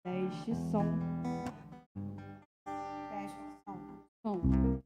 Teste, som. Teste, som.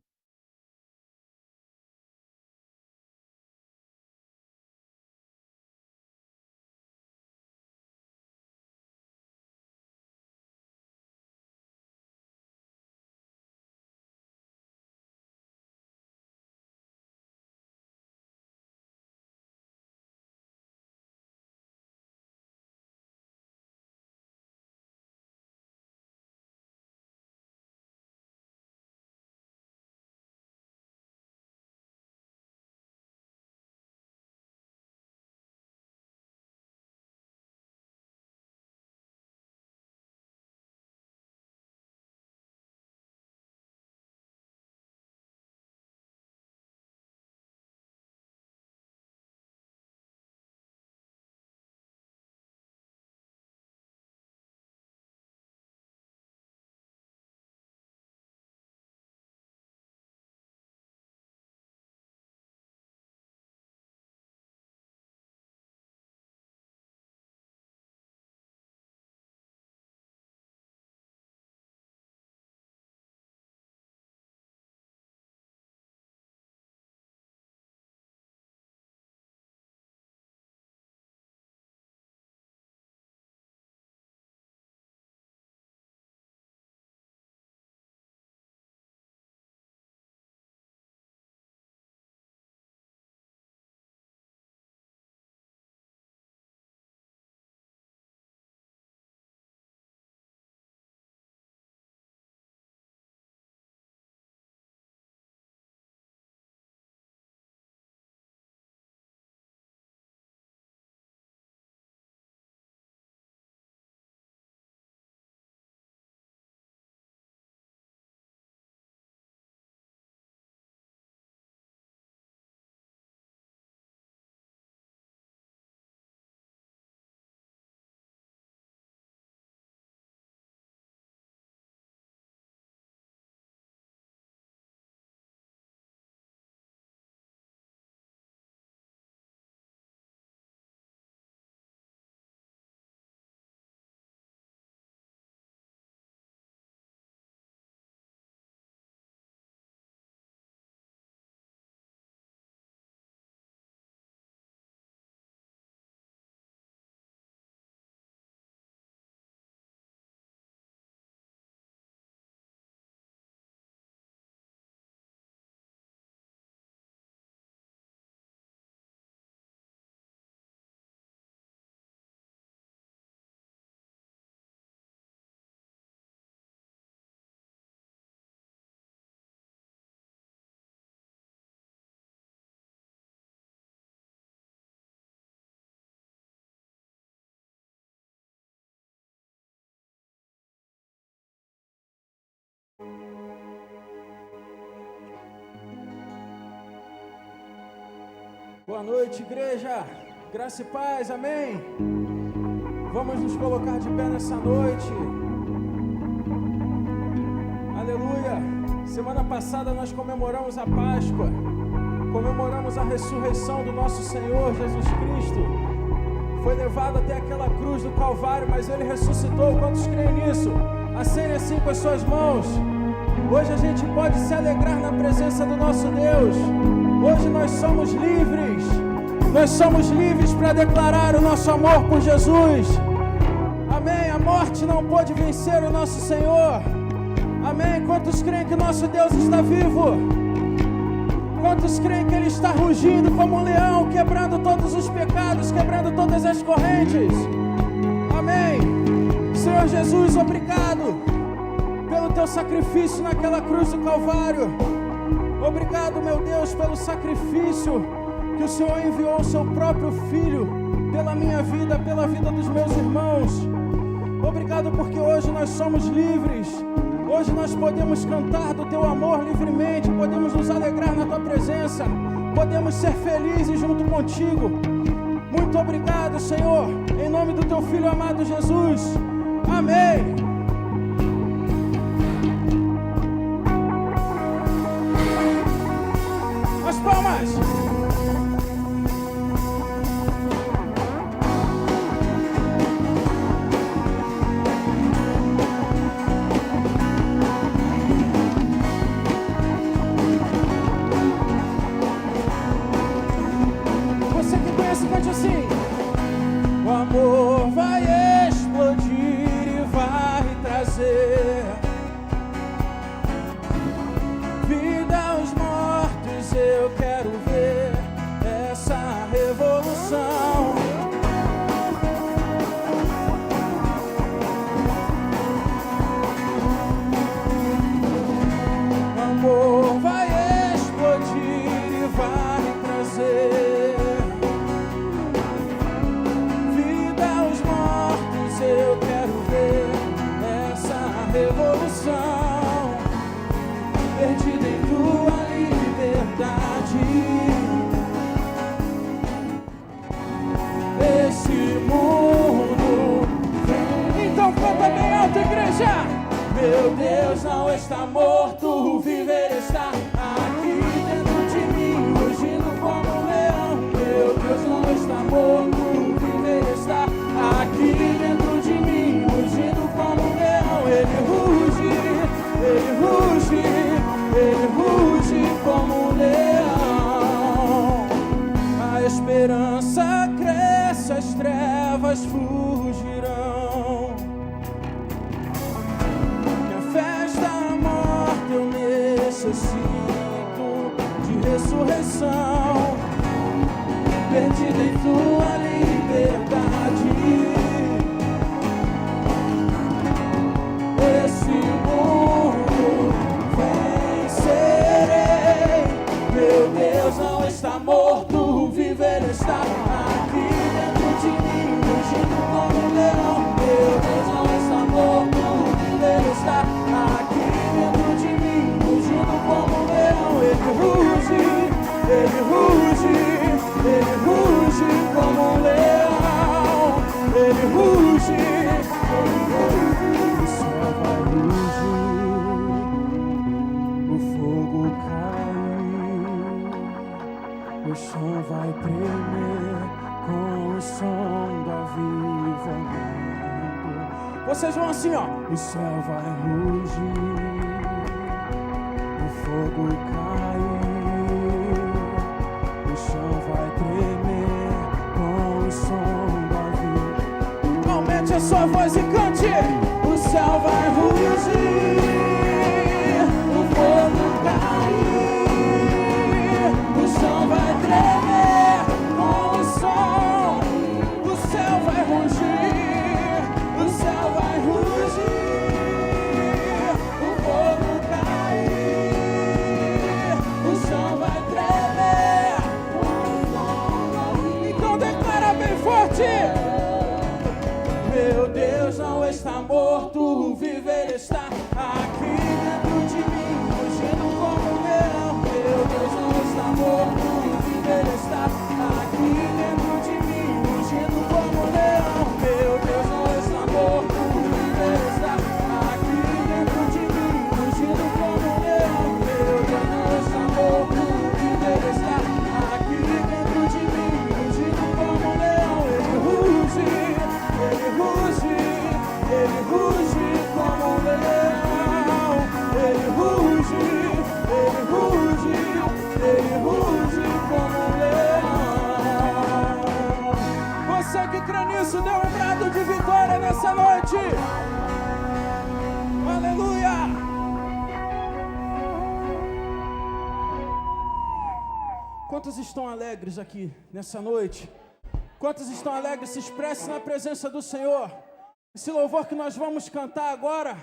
Boa noite, igreja, graça e paz, amém? Vamos nos colocar de pé nessa noite, aleluia. Semana passada nós comemoramos a Páscoa, comemoramos a ressurreição do nosso Senhor Jesus Cristo. Foi levado até aquela cruz do Calvário, mas Ele ressuscitou. Quantos creem nisso? Acene assim com as suas mãos. Hoje a gente pode se alegrar na presença do nosso Deus. Hoje nós somos livres. Nós somos livres para declarar o nosso amor por Jesus. Amém. A morte não pôde vencer o nosso Senhor. Amém. Quantos creem que nosso Deus está vivo? Quantos creem que Ele está rugindo como um leão, quebrando todos os pecados, quebrando todas as correntes? Amém. Senhor Jesus, obrigado pelo Teu sacrifício naquela cruz do Calvário. Obrigado, meu Deus, pelo sacrifício que o Senhor enviou o Seu próprio Filho pela minha vida, pela vida dos meus irmãos. Obrigado porque hoje nós somos livres. Hoje nós podemos cantar do Teu amor livremente, podemos nos alegrar na Tua presença, podemos ser felizes junto contigo. Muito obrigado, Senhor, em nome do Teu Filho amado Jesus. Amém. As palmas. Cante assim. O amor vai explodir e vai trazer vida aos mortos. Eu quero ver essa revolução. O amor vai explodir e vai trazer eu quero ver essa revolução perdida em tua liberdade. Esse mundo vem. Então canta bem alto, igreja. Meu Deus não está morto, o viver está aqui dentro de mim, rugindo como um leão. Meu Deus não está morto, o viver está aqui dentro de mim, rugindo como um leão. Ele ruge, ele ruge, ele ruge como um leão. A esperança cresce, as trevas fugirão. Minha festa, a morte, eu necessito de ressurreição, perdida em tua liberdade. Esse mundo vencerei. Meu Deus não está morto, o viver está aqui dentro de mim, rugindo como um leão. Meu Deus não está morto, o viver está aqui dentro de mim, rugindo como um leão. Ele ruge, ele ruge, ele ruge como um leão. Ele ruge, o céu vai rugir, o fogo cair, o chão vai tremer com o som do avivamento. Vocês vão assim, ó. O céu vai rugir, o fogo cair, o chão vai tremer com o som do avivamento. Aumente a sua voz e cante. O céu vai rugir, o fogo cair, o chão vai tremer com o som. O céu vai rugir, o céu vai rugir, o fogo cair, o chão vai tremer com o som. Então declara bem forte. Meu Deus não está morto, o viver está aqui dentro de mim, rugindo como um leão. Meu Deus não está morto, o viver está aqui dentro de mim, rugindo como um leão. Meu Deus não está morto, o viver está aqui dentro de mim, rugindo como um leão. Meu Deus não está morto, o viver está aqui dentro de mim, rugindo como um leão. Ele ruge, ele ruge, ele ruge como um leão. Quantos estão alegres aqui nessa noite? Quantos estão alegres? Se expressem na presença do Senhor. Esse louvor que nós vamos cantar agora,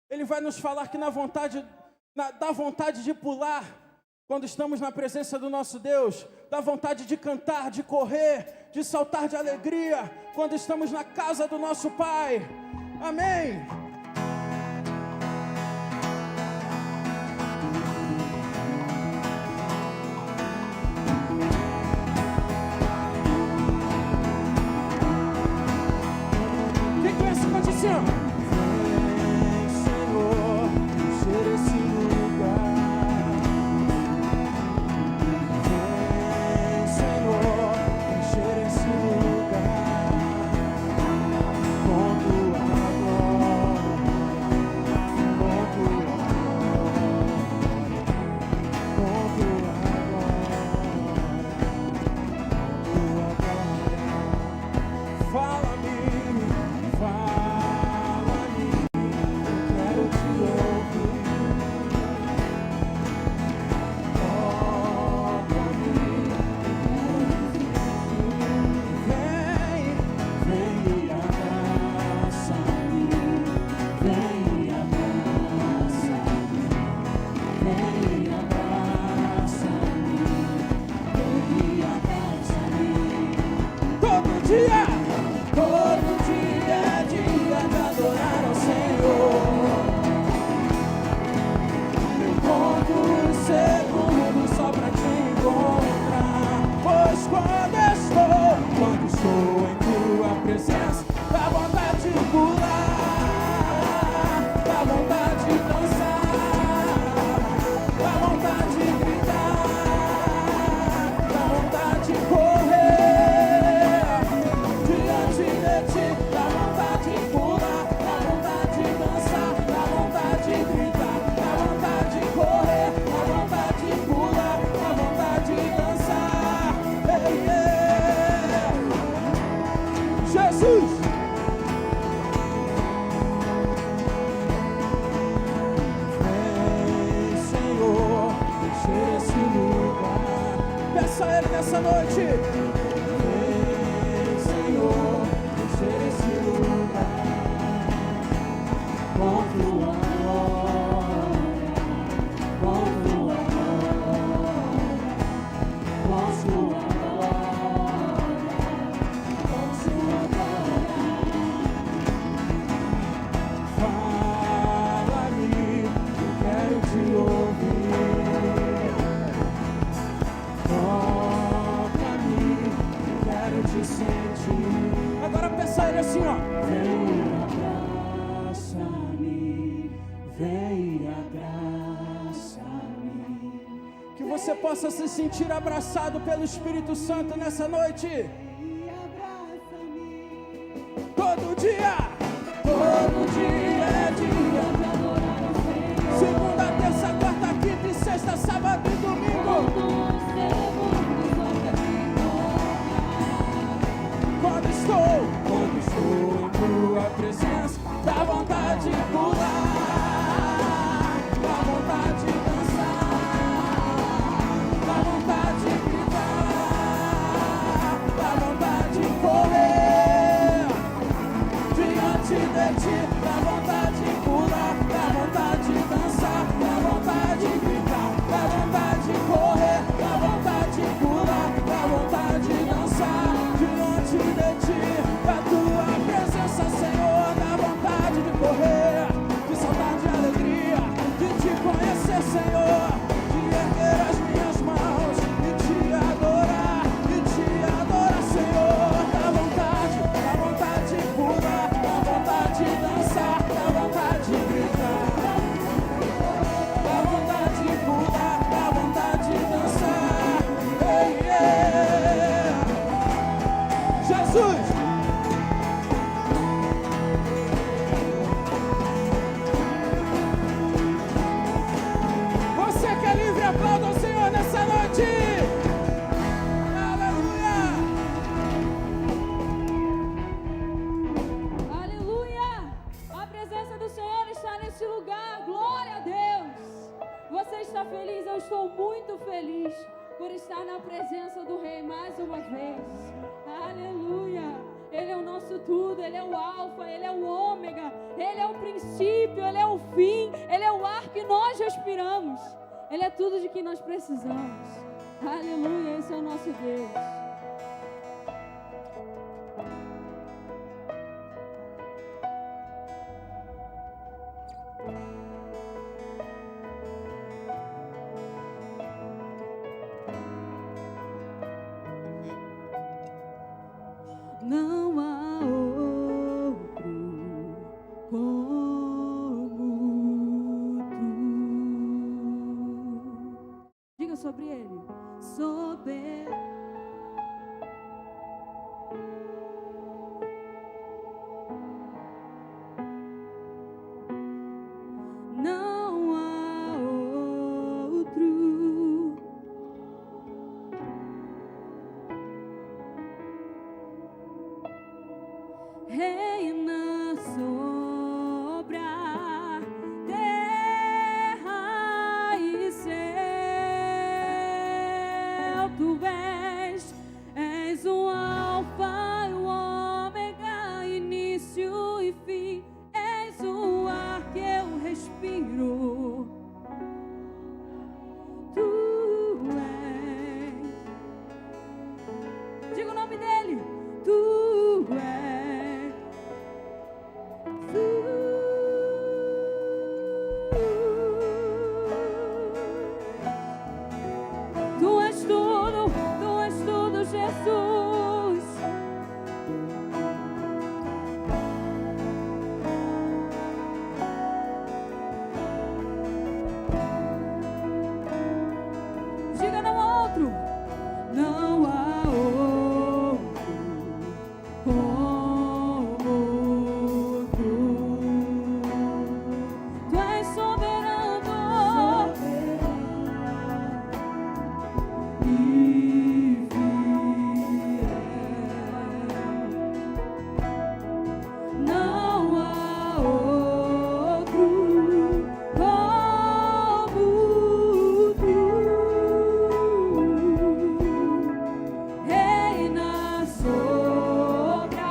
ele vai nos falar que dá vontade de pular quando estamos na presença do nosso Deus, dá vontade de cantar, de correr, de saltar de alegria quando estamos na casa do nosso Pai. Amém. Quem conhece, cante assim, ó. Essa noite, vem, Senhor, encher esse lugar com tua glória, com tua glória, com sua glória, com sua glória. Fala-me, eu quero te ouvir. Te sentir. Agora peça a ele assim, ó. Vem, abraça-me, vem, abraça-me. Que você possa se sentir abraçado pelo Espírito Santo nessa noite. Todo dia é dia de adorar o Senhor. Segunda, terça, quarta, quinta e sexta, sábado e domingo. Quando estou em tua presença, dá vontade de pular, dá vontade de dançar, dá vontade de gritar, dá vontade de correr diante de ti, dá vontade de pular, dá vontade de dançar, dá vontade de gritar, dá vontade de correr, dá vontade de pular, dá vontade de dançar diante de ti. A tua presença, Senhor, dá vontade de correr, de saltar de alegria, de te conhecer, Senhor, de erguer as minhas mãos e te adorar, Senhor. Dá vontade de pular, dá vontade de dançar, dá vontade de gritar, dá vontade de pular, dá vontade de dançar. Ei, yeah. Jesus! Aplauda o Senhor nessa noite. Aleluia. Aleluia. A presença do Senhor está nesse lugar. Glória a Deus. Você está feliz? Eu estou muito feliz. por estar na presença do Rei mais uma vez. Aleluia. Ele é o nosso tudo, Ele é o alfa, Ele é o ômega, Ele é o princípio, Ele é o fim, Ele é o ar que nós respiramos. Ele é tudo de que nós precisamos. Aleluia, esse é o nosso Deus. Não há outro como tu. Diga sobre ele. Não há outro. Reina sobre a terra e céu, tu és o alfa e o ômega, início e fim, és o ar que eu respiro. Tu és, diga o nome dele, tu és. Tu és tudo, Jesus. Diga não há outro, não há outro como tu. Tu és soberano. Não há outro como tu. Reina sobre a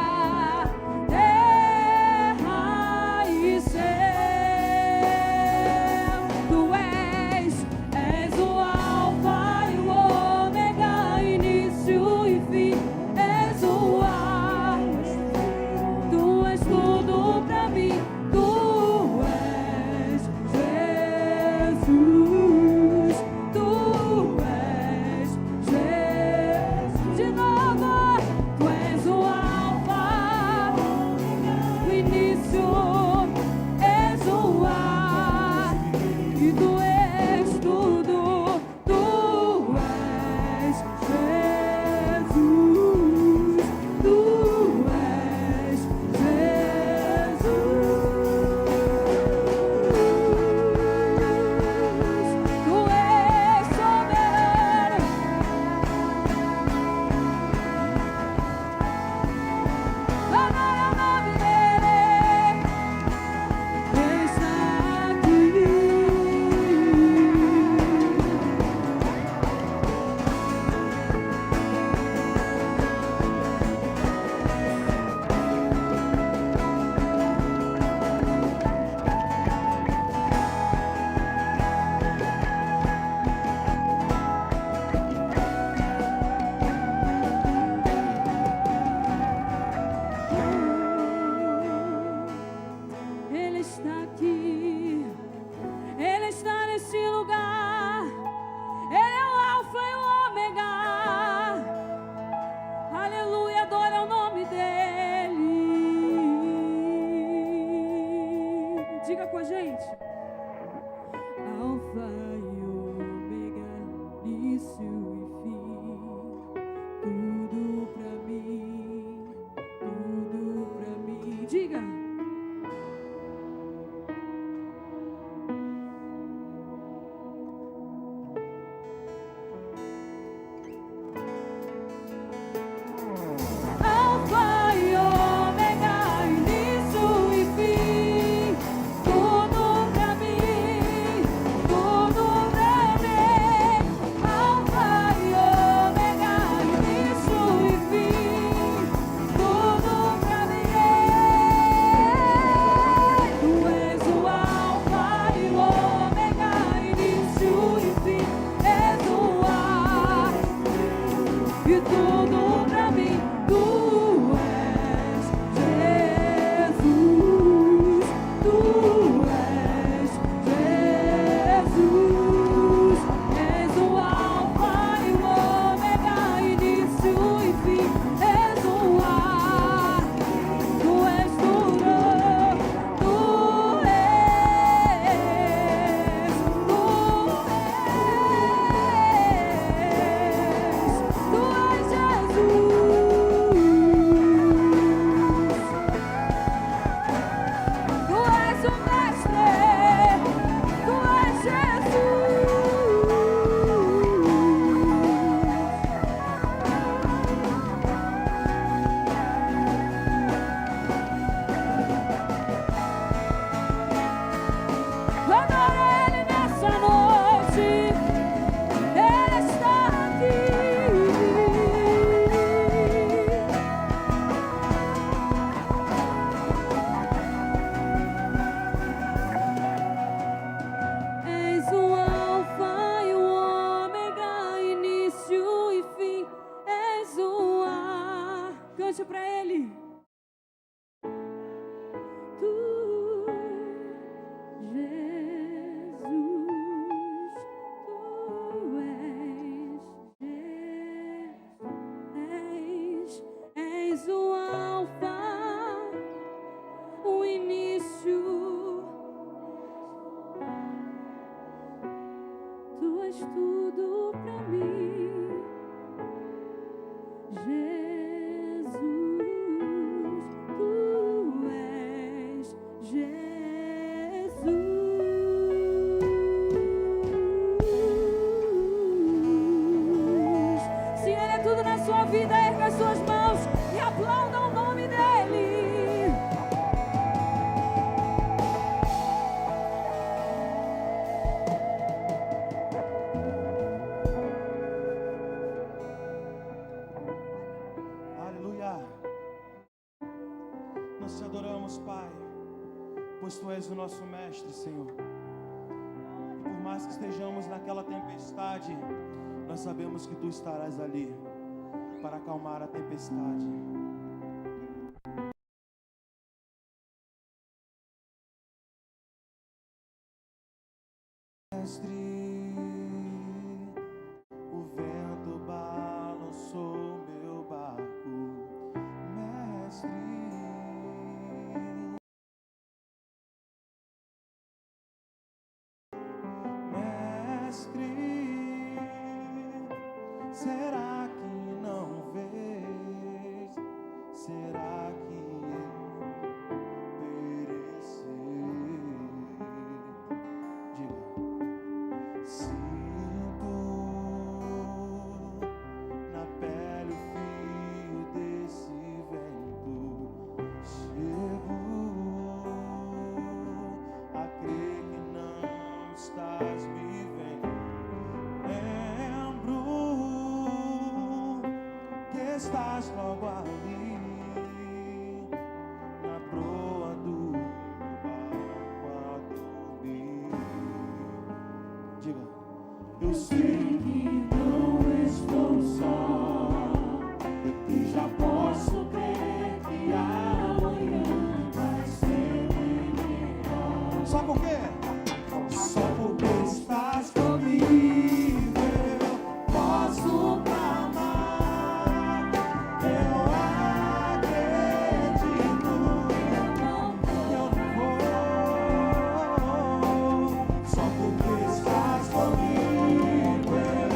terra e céu. Tu és o alfa e o ômega, início e fim. És o ar. Tu és tudo pra mim. Tu és Jesus. Tu és Jesus. De novo. Tu és o alfa, o início. És o ar. E tu és tudo. Tu és Jesus. Tu és Jesus. Tu és soberano. Adora o nome dele. Está aqui. Ele está aqui, Ele está nesse lugar, Ele é o alfa e o ômega. Aleluia, adora o nome dele. Diga com a gente. Alfa e ômega, início e fim, tudo pra mim, diga. Alfa e ômega, início e fim, tudo pra mim, tudo pra mim. Alfa és tudo pra mim, Jesus, tu és Jesus. Se Ele é tudo na sua vida, erga as suas mãos e aplauda o nome dEle. Nós te adoramos, Pai, pois Tu és o nosso mestre, Senhor. E por mais que estejamos naquela tempestade, nós sabemos que Tu estarás ali para acalmar a tempestade. Mestre, o vento balançou meu barco, mestre. Mestre, será que não vês? Será que eu vou perecer? Diga. Sinto na pele o fio desse vento. Chego a crer que não estás me vendo. Lembro que estás logo ali, na proa do barco a dormir. Diga. Eu sei que não estou só, e já posso crer que amanhã vai ser melhor. Só por quê? Só porque estás comigo, eu posso clamar. Eu acredito, eu não vou. Só porque estás comigo, eu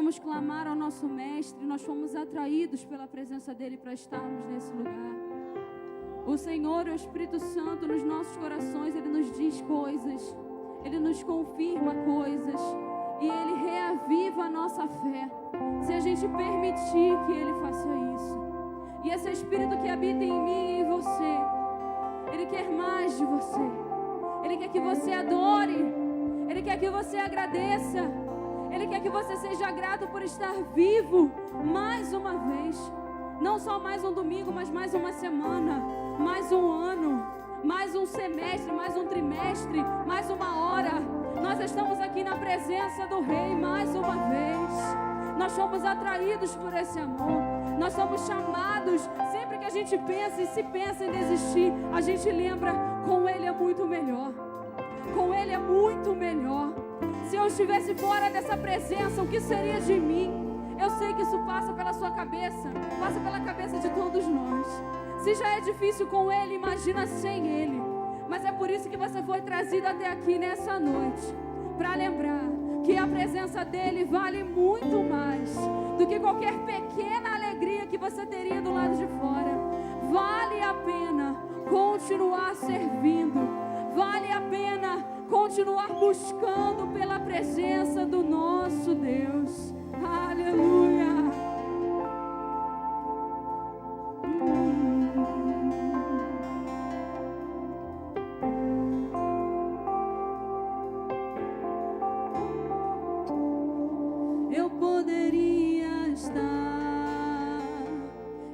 fomos clamar ao nosso Mestre, nós fomos atraídos pela presença dEle para estarmos nesse lugar. O Senhor, o Espírito Santo, nos nossos corações, Ele nos diz coisas, Ele nos confirma coisas e Ele reaviva a nossa fé, se a gente permitir que Ele faça isso. E esse Espírito que habita em mim e em você, Ele quer mais de você. Ele quer que você adore, Ele quer que você agradeça, Ele quer que você seja grato por estar vivo mais uma vez. Não só mais um domingo, mas mais uma semana, mais um ano, mais um semestre, mais um trimestre, mais uma hora. Nós estamos aqui na presença do Rei mais uma vez. Nós somos atraídos por esse amor. Nós somos chamados. Sempre que a gente pensa e se pensa em desistir, a gente lembra, com Ele é muito melhor. Com Ele é muito melhor. Se eu estivesse fora dessa presença, o que seria de mim? Eu sei que isso passa pela sua cabeça, passa pela cabeça de todos nós. Se já é difícil com Ele, imagina sem Ele. Mas é por isso que você foi trazido até aqui nessa noite, para lembrar que a presença dEle vale muito mais do que qualquer pequena alegria que você teria do lado de fora. Vale a pena continuar servindo, vale a pena continuar buscando pela presença do nosso Deus. Aleluia. Eu poderia estar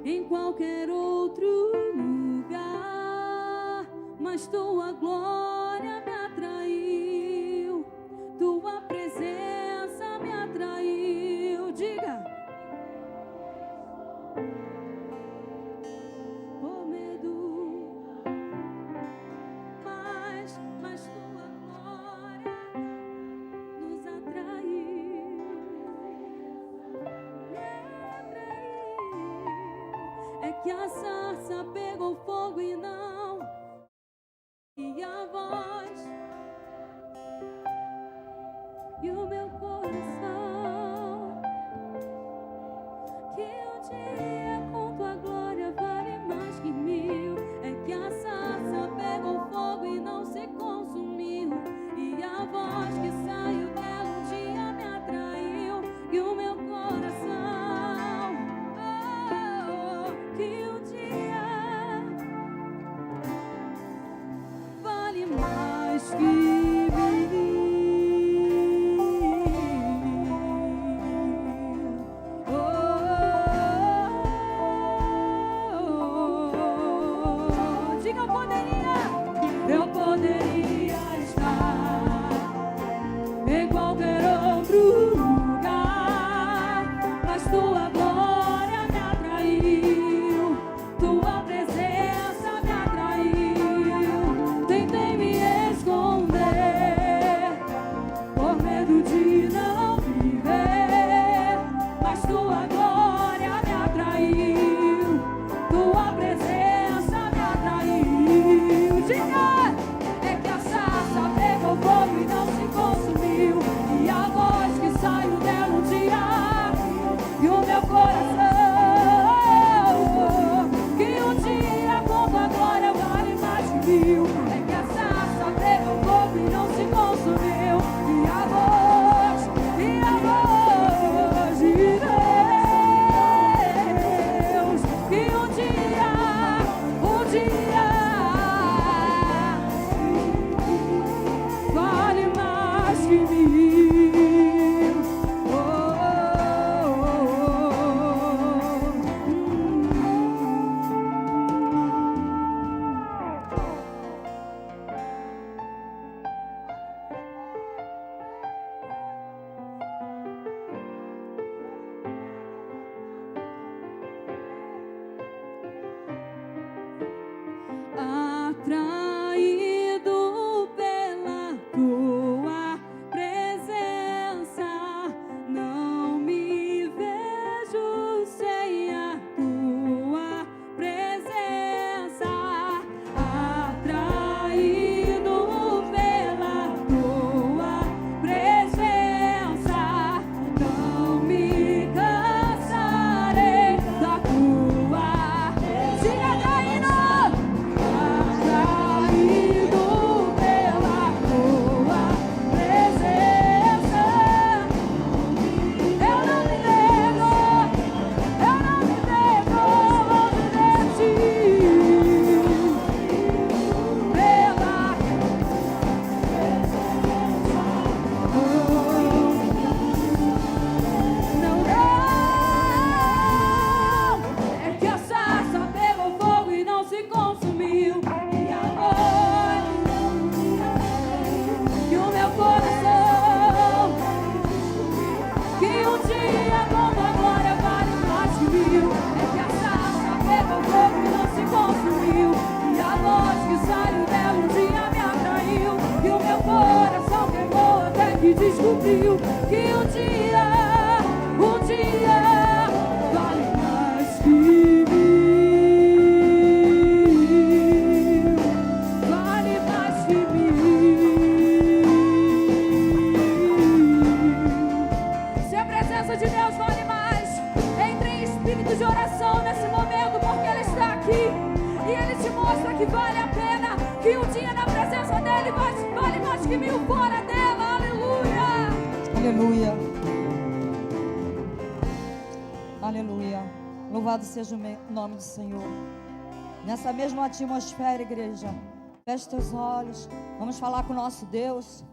em qualquer outro lugar, mas tua glória me atraiu, tua presença me atraiu. Diga. Por medo, mas tua glória nos atraiu, me atraiu. É que a sarça pegou fogo e não, e a voz e o meu coração, que um dia com tua glória vale mais que mil. É que a sarça pegou fogo e não se consumiu, e a voz que saiu dela um dia me atraiu, e o meu coração, que um dia vale mais que mil. Diga, eu poderia estar em qualquer outro lugar, mas tua glória me atraiu, tua presença me atraiu. Tentei me esconder por medo de não viver, mas tua glória me atraiu, tua presença me atraiu. Diga! É que a sarça pegou fogo e não se consumiu, e a voz que saiu dela um dia, e o meu coração, que um dia com tua glória vale mais que mil. É que a sarça pegou fogo e não se consumiu, e a voz de Deus, que um dia vale mais que mil. Atraído pela tua presença, não me vejo sem a tua presença. Atraído pela tua presença, não me Espírito de Deus vale mais. Entre em espírito de oração nesse momento, porque Ele está aqui. E Ele te mostra que vale a pena, que um dia na presença dEle vale mais que 1000 fora dela. Aleluia! Aleluia. Aleluia. Louvado seja o nome do Senhor. Nessa mesma atmosfera, igreja, feche teus olhos. Vamos falar com o nosso Deus.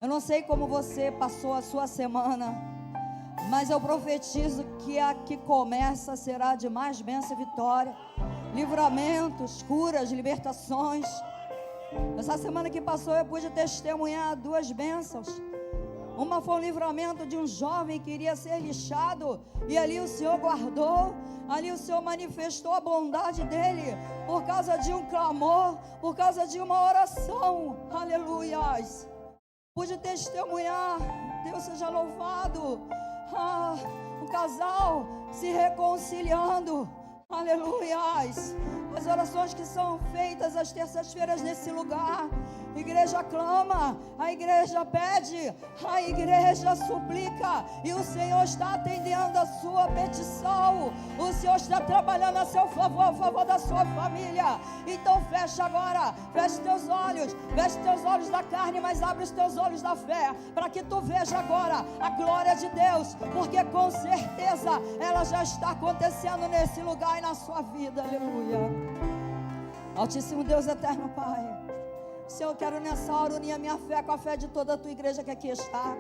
Eu não sei como você passou a sua semana, mas eu profetizo que a que começa será de mais bênção e vitória, livramentos, curas, libertações. Essa semana que passou eu pude testemunhar 2 bênçãos. Uma foi um livramento de um jovem que iria ser lixado, e ali o Senhor guardou, ali o Senhor manifestou a bondade dele, por causa de um clamor, por causa de uma oração. Aleluias. Pude testemunhar, Deus seja louvado, um casal se reconciliando. Aleluias. As orações que são feitas às terças-feiras nesse lugar, a igreja clama, a igreja pede, a igreja suplica, e o Senhor está atendendo a sua petição. O Senhor está trabalhando a seu favor, a favor da sua família. Então fecha agora, fecha teus olhos da carne, mas abre os teus olhos da fé, para que tu veja agora a glória de Deus, porque com certeza ela já está acontecendo nesse lugar e na sua vida. Aleluia. Altíssimo Deus, eterno Pai, Senhor, eu quero nessa hora unir a minha fé com a fé de toda a tua igreja que aqui está.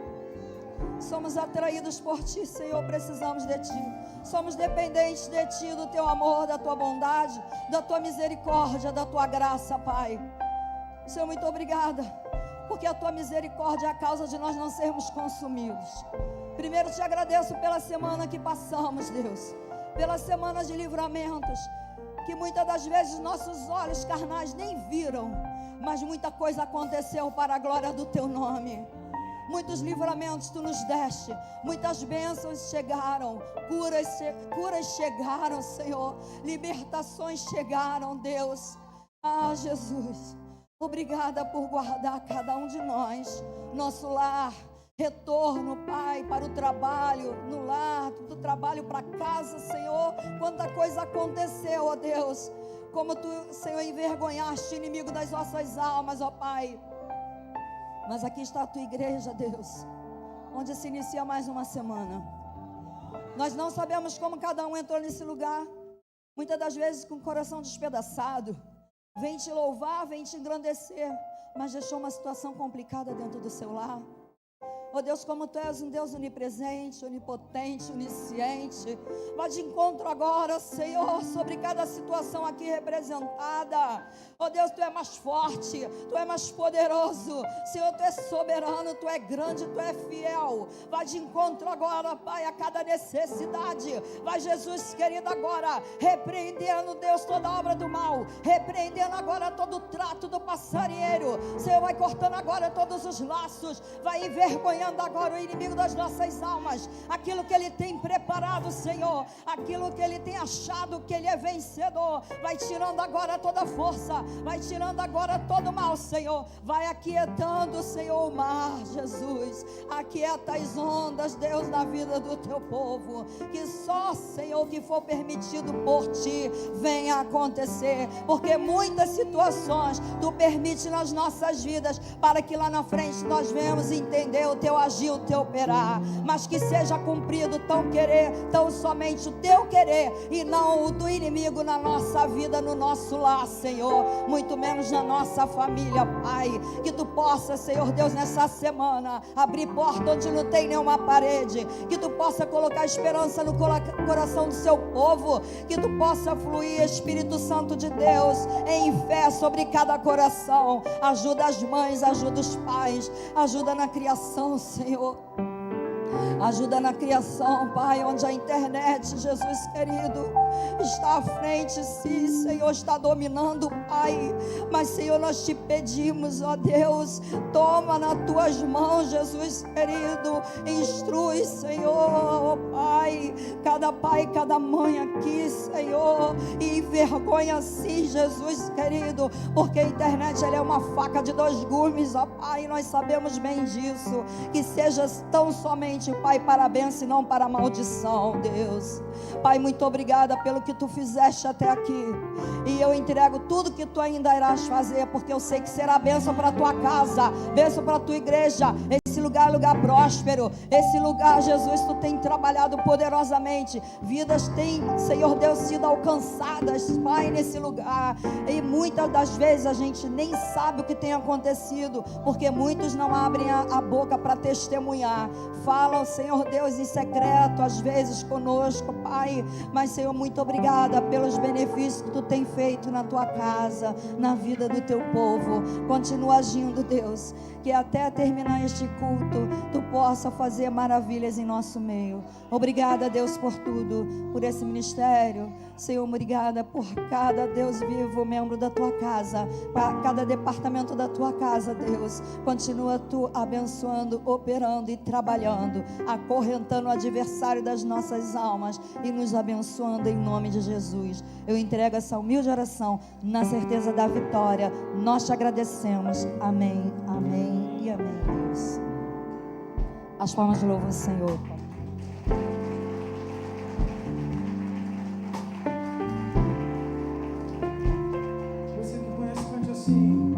Somos atraídos por ti, Senhor, precisamos de ti. Somos dependentes de ti, do teu amor, da tua bondade, da tua misericórdia, da tua graça, Pai. Senhor, muito obrigada, porque a tua misericórdia é a causa de nós não sermos consumidos. Primeiro te agradeço pela semana que passamos, Deus, pela semana de livramentos, que muitas das vezes nossos olhos carnais nem viram, mas muita coisa aconteceu para a glória do teu nome. Muitos livramentos tu nos deste, muitas bênçãos chegaram, curas chegaram, Senhor, libertações chegaram, Deus. Jesus, obrigada por guardar cada um de nós, nosso lar, retorno, Pai, para o trabalho, no lar, do trabalho para casa, Senhor. Quanta coisa aconteceu, ó Deus. Como tu, Senhor, envergonhaste o inimigo das nossas almas, ó Pai. Mas aqui está a tua igreja, Deus, onde se inicia mais uma semana. Nós não sabemos como cada um entrou nesse lugar, muitas das vezes com o coração despedaçado. Vem te louvar, vem te engrandecer, mas deixou uma situação complicada dentro do seu lar. Oh Deus, como tu és um Deus onipresente, onipotente, onisciente, vá de encontro agora, Senhor, sobre cada situação aqui representada. Oh Deus, tu é mais forte, tu é mais poderoso, Senhor, tu é soberano, tu é grande, tu é fiel. Vá de encontro agora, Pai, a cada necessidade. Vai, Jesus querido, agora repreendendo, Deus, toda obra do mal, repreendendo agora todo o trato do passarinheiro. Senhor, vai cortando agora todos os laços, vai envergonhando agora o inimigo das nossas almas, aquilo que ele tem preparado, Senhor, aquilo que ele tem achado que ele é vencedor, vai tirando agora toda força, vai tirando agora todo o mal, Senhor, vai aquietando, Senhor, o mar, Jesus, aquieta as ondas, Deus, na vida do teu povo, que só, Senhor, que for permitido por ti, venha acontecer, porque muitas situações tu permite nas nossas vidas, para que lá na frente nós venhamos entender o teu agir, o teu operar, mas que seja cumprido tão somente o teu querer, e não o do inimigo na nossa vida, no nosso lar, Senhor, muito menos na nossa família, Pai. Que tu possa, Senhor Deus, nessa semana, abrir porta onde não tem nenhuma parede, que tu possa colocar esperança no coração do seu povo, que tu possa fluir, Espírito Santo de Deus, em fé sobre cada coração. Ajuda as mães, ajuda os pais, ajuda na criação, Senhor, ajuda na criação, Pai, onde a internet, Jesus querido, está à frente, sim, Senhor, está dominando, Pai, mas, Senhor, nós te pedimos, ó Deus, toma nas tuas mãos, Jesus querido, instrui, Senhor, ó Pai, cada pai, cada mãe aqui, Senhor, e envergonha sim, Jesus querido, porque a internet ela é uma faca de dois gumes, ó Pai, e nós sabemos bem disso. Que seja tão somente, Pai, para a bênção e não para a maldição, Deus. Pai, muito obrigada pelo que tu fizeste até aqui, e eu entrego tudo que tu ainda irás fazer, porque eu sei que será bênção para a tua casa, bênção para a tua igreja. Esse lugar é lugar próspero, esse lugar, Jesus, tu tem trabalhado poderosamente, vidas têm, Senhor Deus, sido alcançadas, Pai, nesse lugar, e muitas das vezes a gente nem sabe o que tem acontecido, porque muitos não abrem a boca para testemunhar, falam, Senhor Deus, em secreto, às vezes conosco, Pai, mas Senhor, muito obrigada pelos benefícios que tu tem feito na tua casa, na vida do teu povo. Continua agindo, Deus, que até terminar este culto, tu possa fazer maravilhas em nosso meio. Obrigada, Deus, por tudo, por esse ministério, Senhor, obrigada por cada, Deus vivo, membro da tua casa, cada departamento da tua casa, Deus. Continua tu abençoando, operando e trabalhando, acorrentando o adversário das nossas almas e nos abençoando em nome de Jesus. Eu entrego essa humilde oração na certeza da vitória. Nós te agradecemos. Amém, amém e amém, Deus. As palmas de louvor ao Senhor. Você que conhece, cante assim.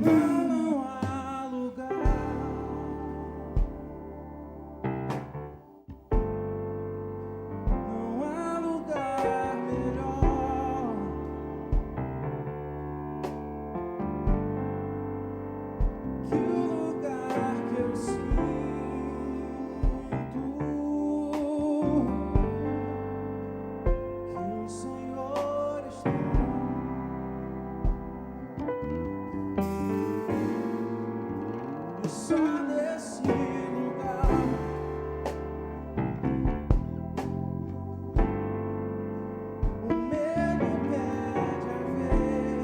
Não há lugar, não há lugar melhor que o lugar que eu sinto, que o Senhor está. E só nesse lugar o medo perde a vez.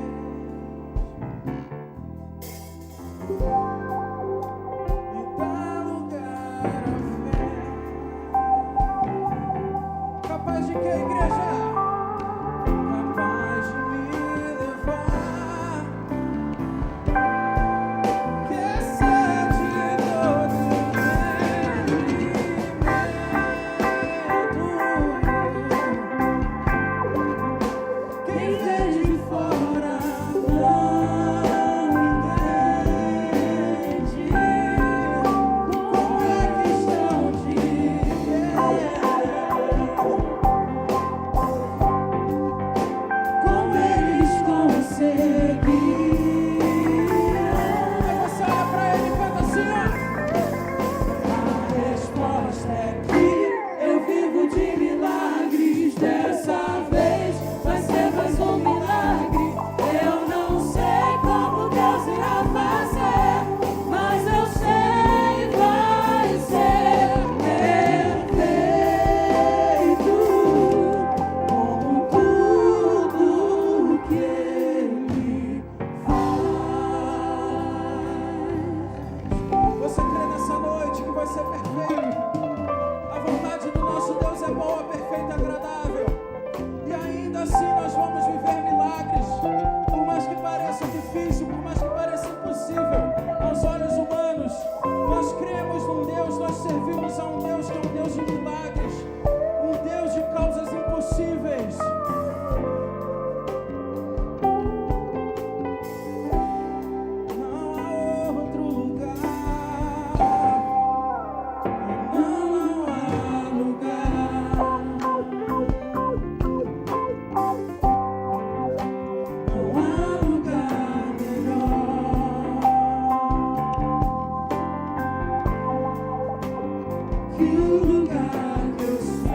E dá lugar à fé. Capaz de que, igreja? Capaz de me levar, que excede todo entendimento. Quem vê de fora não entende como é questão de como eles conseguiram. Você olha pra ele e canta assim, ó. A resposta é que eu vivo de milagres. Dessa vez vai ser mais um milagre. Eu não sei como Deus irá fazer, mas eu sei vai ser perfeito, como tudo que Ele faz. Você crê nessa noite que vai ser perfeito? A vontade do nosso Deus é boa, perfeita e agradável. E ainda assim nós vamos viver milagres. Por mais que pareça difícil, por mais que pareça impossível aos olhos humanos, nós cremos num Deus, nós servimos a um Deus que é um Deus de milagres, um Deus de causas impossíveis. Não há outro lugar, não há lugar, não há lugar melhor que o lugar que eu sinto,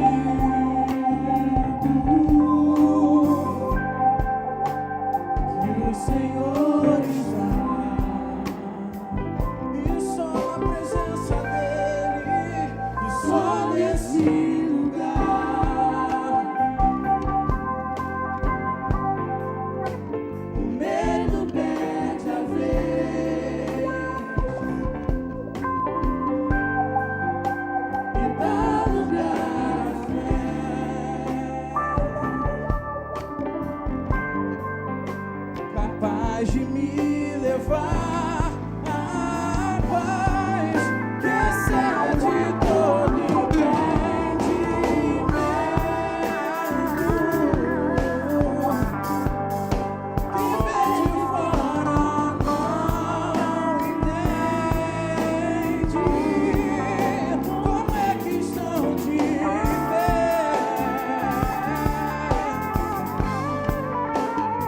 que o Senhor está. E só na presença dEle, e só nesse lugar, o medo perde a vez e dá lugar levar a paz que excede todo entendimento, que vê de fora não entende como é que estão de pé,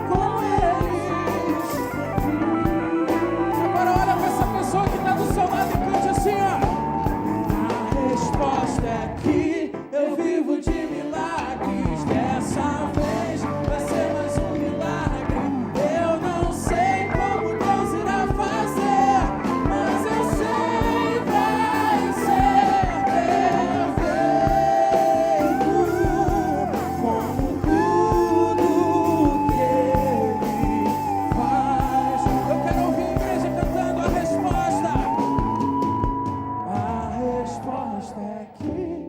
com eles. Agora olha para essa pessoa que está do seu lado e cante assim, ó. A resposta é que eu vivo de milagres. Dessa vez vai ser mais um milagre. Eu não sei como Deus irá fazer, mas eu sei vai ser perfeito, como tudo que Ele faz. Eu quero ouvir a igreja cantando a resposta. A resposta é que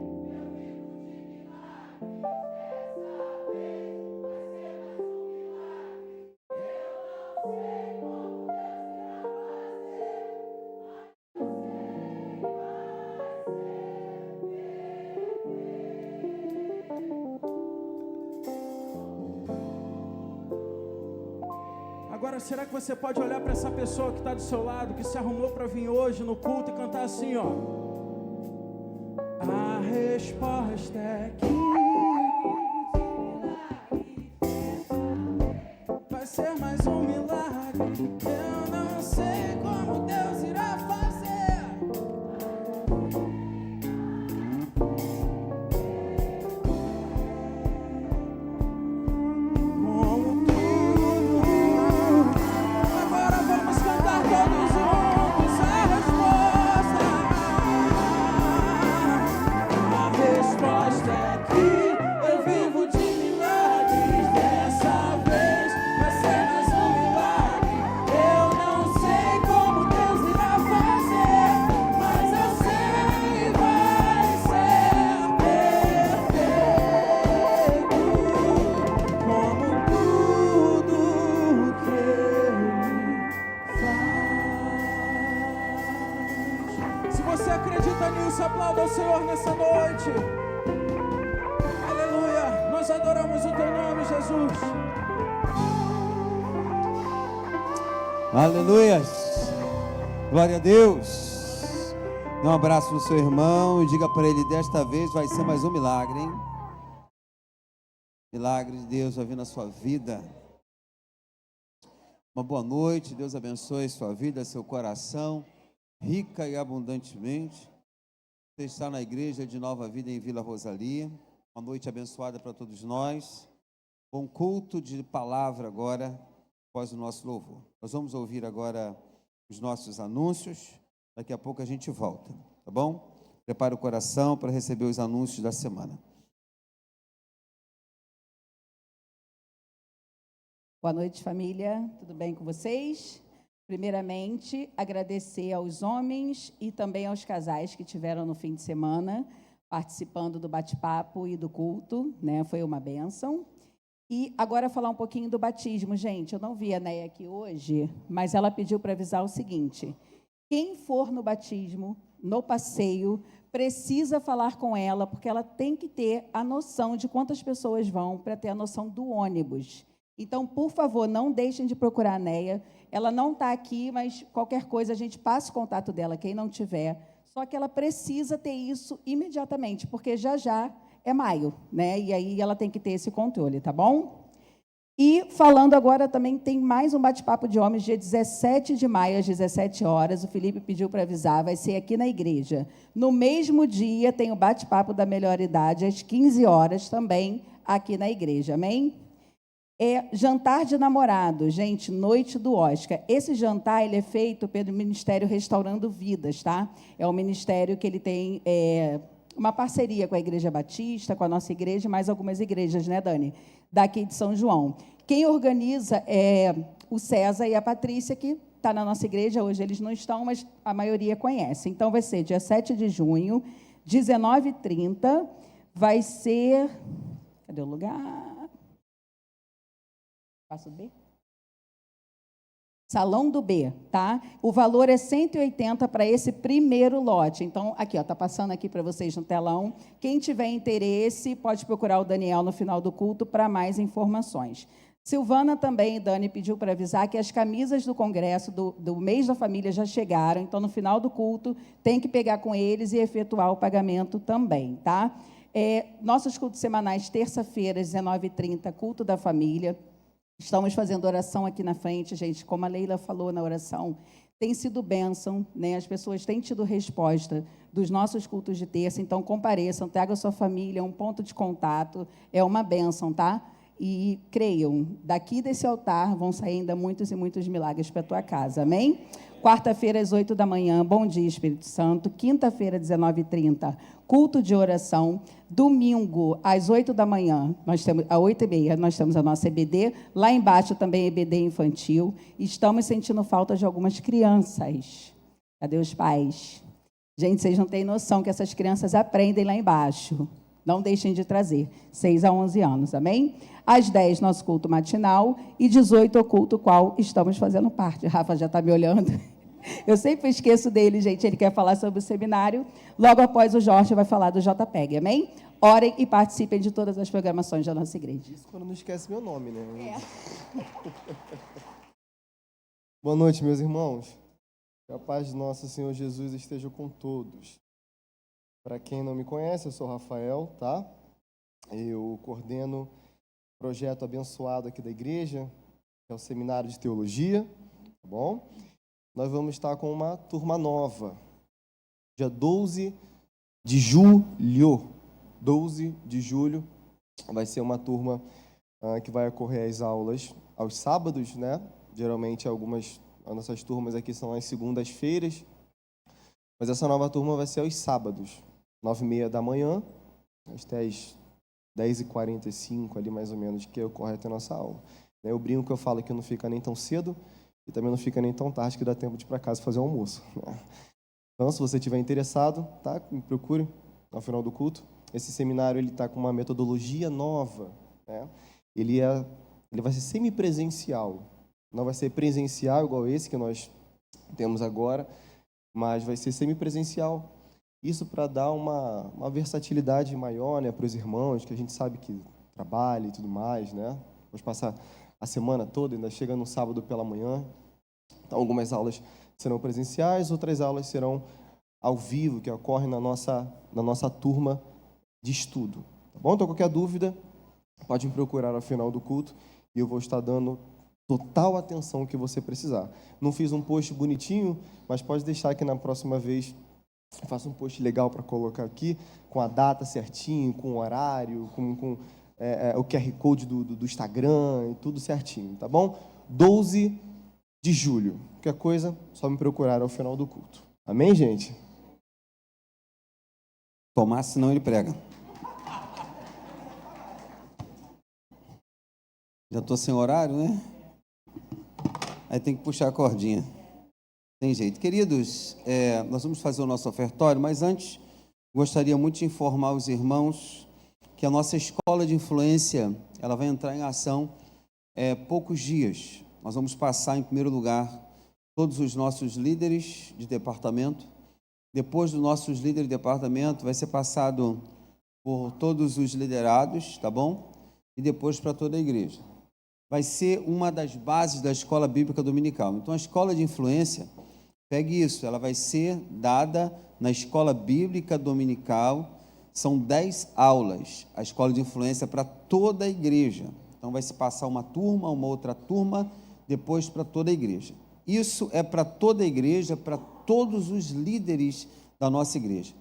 Agora, será que você pode olhar para essa pessoa que está do seu lado, que se arrumou para vir hoje no culto e cantar assim, ó? A resposta é que vai ser mais um milagre. Eu não sei como Deus irá fazer, como tudo. Agora vamos cantar todos juntos a resposta. A resposta é que eu vivo de milagres. Dessa vez vai ser mais um milagre. Eu não sei como Deus irá fazer, mas eu sei vai ser perfeito, como tudo que Ele faz. Se você acredita nisso, aplauda ao Senhor nessa noite. Aleluia. Nós adoramos o teu nome, Jesus. Aleluias. Glória a Deus. Dê um abraço no seu irmão e diga para ele: desta vez vai ser mais um milagre, hein? Milagre de Deus vai vir na sua vida. Uma boa noite. Deus abençoe sua vida, seu coração, rica e abundantemente. Você está na igreja de Nova Vida em Vila Rosalia. Uma noite abençoada para todos nós. Bom culto de palavra agora, após o nosso louvor. Nós vamos ouvir agora os nossos anúncios. Daqui a pouco a gente volta, tá bom? Prepare o coração para receber os anúncios da semana. Boa noite, família. Tudo bem com vocês? Primeiramente, agradecer aos homens e também aos casais que tiveram no fim de semana participando do bate-papo e do culto, né? Foi uma bênção. E agora falar um pouquinho do batismo, gente. Eu não vi a Neia aqui hoje, mas ela pediu para avisar o seguinte: quem for no batismo, no passeio, precisa falar com ela, porque ela tem que ter a noção de quantas pessoas vão, para ter a noção do ônibus. Então, por favor, não deixem de procurar a Neia. Ela não está aqui, mas qualquer coisa a gente passa o contato dela, quem não tiver. Só que ela precisa ter isso imediatamente, porque já já é maio, né? E aí ela tem que ter esse controle, tá bom? E falando agora também, tem mais um bate-papo de homens, dia 17 de maio, às 17 horas. O Felipe pediu para avisar, vai ser aqui na igreja. No mesmo dia, tem o bate-papo da melhor idade, às 15 horas, também aqui na igreja, amém? É jantar de namorado, gente, noite do Oscar. Esse jantar ele é feito pelo Ministério Restaurando Vidas, tá? É um ministério que ele tem uma parceria com a Igreja Batista, com a nossa igreja e mais algumas igrejas, né, Dani? Daqui de São João. Quem organiza é o César e a Patrícia, que está na nossa igreja. Hoje eles não estão, mas a maioria conhece. Então, vai ser dia 7 de junho, 19h30. Vai ser... Cadê o lugar? Passo B? Salão do B, tá? O valor é 180 para esse primeiro lote. Então, aqui, ó, tá passando aqui para vocês no telão. Quem tiver interesse, pode procurar o Daniel no final do culto para mais informações. Silvana também, Dani, pediu para avisar que as camisas do congresso do mês da família já chegaram. Então, no final do culto, tem que pegar com eles e efetuar o pagamento também, tá? Nossos cultos semanais, terça-feira, às 19h30, culto da família. Estamos fazendo oração aqui na frente, gente, como a Leila falou na oração, tem sido bênção, né? As pessoas têm tido resposta dos nossos cultos de terça, então compareçam, tragam a sua família, é um ponto de contato, é uma bênção, tá? E creiam, daqui desse altar vão sair ainda muitos e muitos milagres para a tua casa, amém? Quarta-feira, às 8 da manhã, bom dia, Espírito Santo. Quinta-feira, 19h30, culto de oração. Domingo, às 8 da manhã, às 8h30, nós temos a nossa EBD. Lá embaixo também EBD infantil. Estamos sentindo falta de algumas crianças. Cadê os pais? Gente, vocês não têm noção que essas crianças aprendem lá embaixo. Não deixem de trazer. 6 a 11 anos, amém? Às 10, nosso culto matinal. E 18, o culto qual estamos fazendo parte. Rafa já está me olhando. Eu sempre esqueço dele, gente. Ele quer falar sobre o seminário. Logo após, o Jorge vai falar do JPEG, amém? Orem e participem de todas as programações da nossa igreja. Isso quando não esquece meu nome, né? Boa noite, meus irmãos. Que a paz de nosso Senhor Jesus esteja com todos. Para quem não me conhece, eu sou Rafael, tá? Eu coordeno o projeto abençoado aqui da igreja, que é o Seminário de Teologia, tá bom? Nós vamos estar com uma turma nova, dia 12 de julho. 12 de julho vai ser uma turma que vai ocorrer as aulas aos sábados, né? Geralmente as nossas turmas aqui são às segundas-feiras, mas essa nova turma vai ser aos sábados, 9h30 da manhã, até às 10h45 ali mais ou menos, que ocorre até a nossa aula. Eu brinco que eu falo que não fica nem tão cedo e também não fica nem tão tarde que dá tempo de ir para casa fazer o almoço. Então, se você estiver interessado, tá? Me procure ao final do culto. Esse seminário ele está com uma metodologia nova, né? Ele vai ser semipresencial, não vai ser presencial igual esse que nós temos agora, mas vai ser semipresencial. Isso para dar uma versatilidade maior, né, para os irmãos, que a gente sabe que trabalha e tudo mais, né? Vamos passar a semana toda, ainda chega no sábado pela manhã. Então, algumas aulas serão presenciais, outras aulas serão ao vivo, que ocorrem na nossa turma de estudo. Tá bom? Então, qualquer dúvida, pode me procurar ao final do culto e eu vou estar dando total atenção que você precisar. Não fiz um post bonitinho, mas pode deixar que na próxima vez eu faça um post legal para colocar aqui, com a data certinho, com o horário, com o QR Code do Instagram e tudo certinho, tá bom? 12 de julho. Qualquer coisa, só me procurar ao final do culto. Amém, gente? Tomás, senão ele prega. Já estou sem horário, né? Aí tem que puxar a cordinha. Tem jeito. Queridos, nós vamos fazer o nosso ofertório, mas antes, gostaria muito de informar os irmãos que a nossa escola de influência, ela vai entrar em ação poucos dias. Nós vamos passar, em primeiro lugar, todos os nossos líderes de departamento. Depois dos nossos líderes de departamento, vai ser passado por todos os liderados, tá bom? E depois para toda a igreja. Vai ser uma das bases da escola bíblica dominical. Então, a escola de influência, pegue isso, ela vai ser dada na escola bíblica dominical. São 10 aulas, a escola de influência para toda a igreja. Então, vai se passar uma turma, uma outra turma, depois para toda a igreja. Isso é para toda a igreja, para todos os líderes da nossa igreja.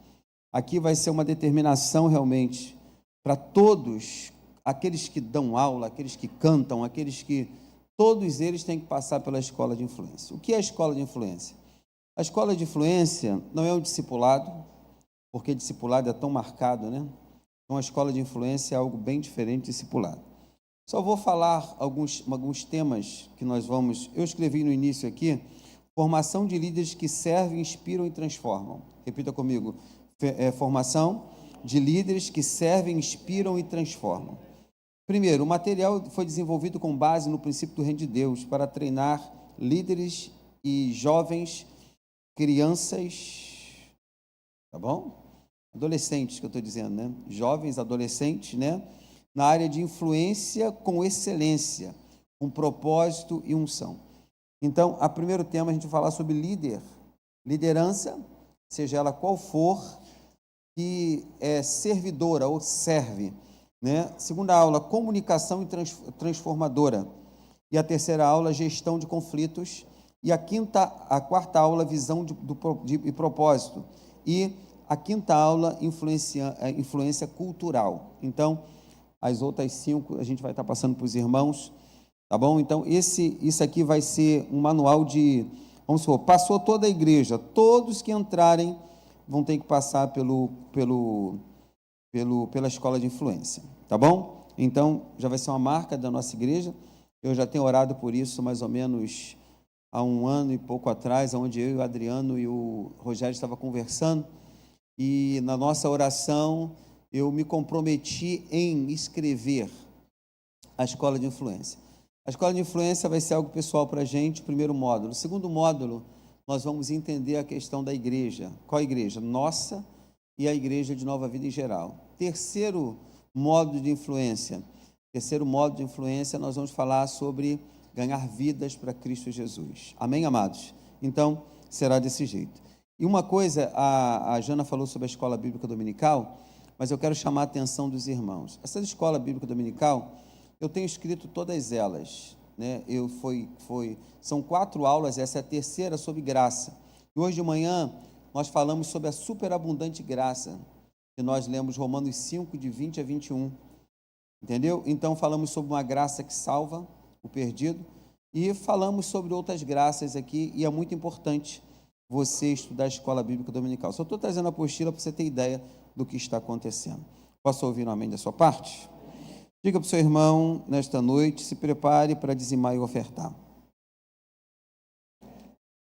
Aqui vai ser uma determinação realmente para todos, aqueles que dão aula, aqueles que cantam, todos eles têm que passar pela escola de influência. O que é a escola de influência? A escola de influência não é um discipulado, porque discipulado é tão marcado, né? Então, a escola de influência é algo bem diferente de discipulado. Só vou falar alguns temas que nós vamos... Eu escrevi no início aqui, formação de líderes que servem, inspiram e transformam. Repita comigo. Formação de líderes que servem, inspiram e transformam. Primeiro, o material foi desenvolvido com base no princípio do reino de Deus para treinar líderes e jovens, crianças, tá bom? Adolescentes que eu estou dizendo, né? Jovens, adolescentes, né? Na área de influência com excelência, com propósito e unção. Então, a primeiro tema a gente vai falar sobre liderança, seja ela qual for, que é servidora ou serve, né? Segunda aula, comunicação e transformadora. E a terceira aula, gestão de conflitos. E a quarta aula, visão e propósito. E a quinta aula, influência cultural. Então, as outras 5 a gente vai estar passando para os irmãos, tá bom? Então, isso aqui vai ser um manual de, vamos supor, passou toda a igreja, todos que entrarem vão ter que passar pela escola de influência, tá bom? Então, já vai ser uma marca da nossa igreja. Eu já tenho orado por isso mais ou menos há 1 ano e pouco atrás, onde eu e o Adriano e o Rogério estavam conversando, e na nossa oração eu me comprometi em escrever a escola de influência. A escola de influência vai ser algo pessoal para a gente, o primeiro módulo. O segundo módulo, nós vamos entender a questão da igreja. Qual igreja? Nossa e a igreja de Nova Vida em geral. Terceiro módulo de influência, nós vamos falar sobre ganhar vidas para Cristo Jesus. Amém, amados? Então, será desse jeito. E uma coisa, a Jana falou sobre a escola bíblica dominical, mas eu quero chamar a atenção dos irmãos. Essa escola bíblica dominical, eu tenho escrito todas elas, né? São 4 aulas, essa é a terceira sobre graça. E hoje de manhã nós falamos sobre a superabundante graça, que nós lemos Romanos 5, de 20 a 21. Entendeu? Então falamos sobre uma graça que salva o perdido e falamos sobre outras graças aqui, e é muito importante você estudar a escola bíblica dominical. Só estou trazendo a apostila para você ter ideia do que está acontecendo. Posso ouvir um amém da sua parte? Diga para o seu irmão, nesta noite, se prepare para dizimar e ofertar.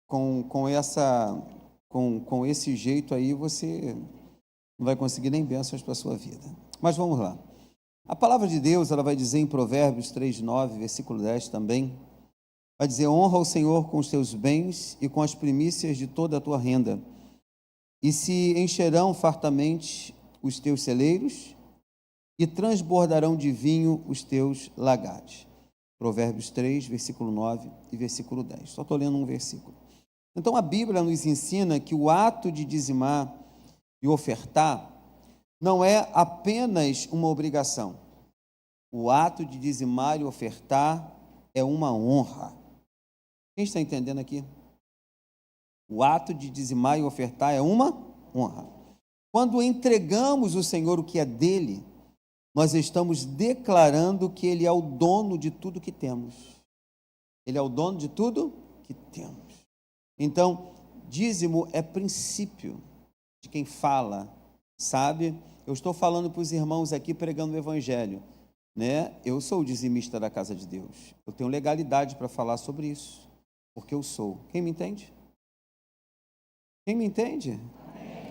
Com esse jeito aí, você não vai conseguir nem bênçãos para a sua vida. Mas vamos lá. A palavra de Deus, ela vai dizer em Provérbios 3:9, versículo 10 também, vai dizer: honra o Senhor com os teus bens e com as primícias de toda a tua renda, e se encherão fartamente os teus celeiros, e transbordarão de vinho os teus lagares. Provérbios 3, versículo 9 e versículo 10. Só estou lendo um versículo. Então, a Bíblia nos ensina que o ato de dizimar e ofertar não é apenas uma obrigação. O ato de dizimar e ofertar é uma honra. Quem está entendendo aqui? O ato de dizimar e ofertar é uma honra. Quando entregamos ao Senhor o que é dele, nós estamos declarando que Ele é o dono de tudo que temos. Ele é o dono de tudo que temos. Então, dízimo é princípio de quem fala, sabe? Eu estou falando para os irmãos aqui, pregando o Evangelho, né? Eu sou o dizimista da casa de Deus. Eu tenho legalidade para falar sobre isso, porque eu sou. Quem me entende? Quem me entende?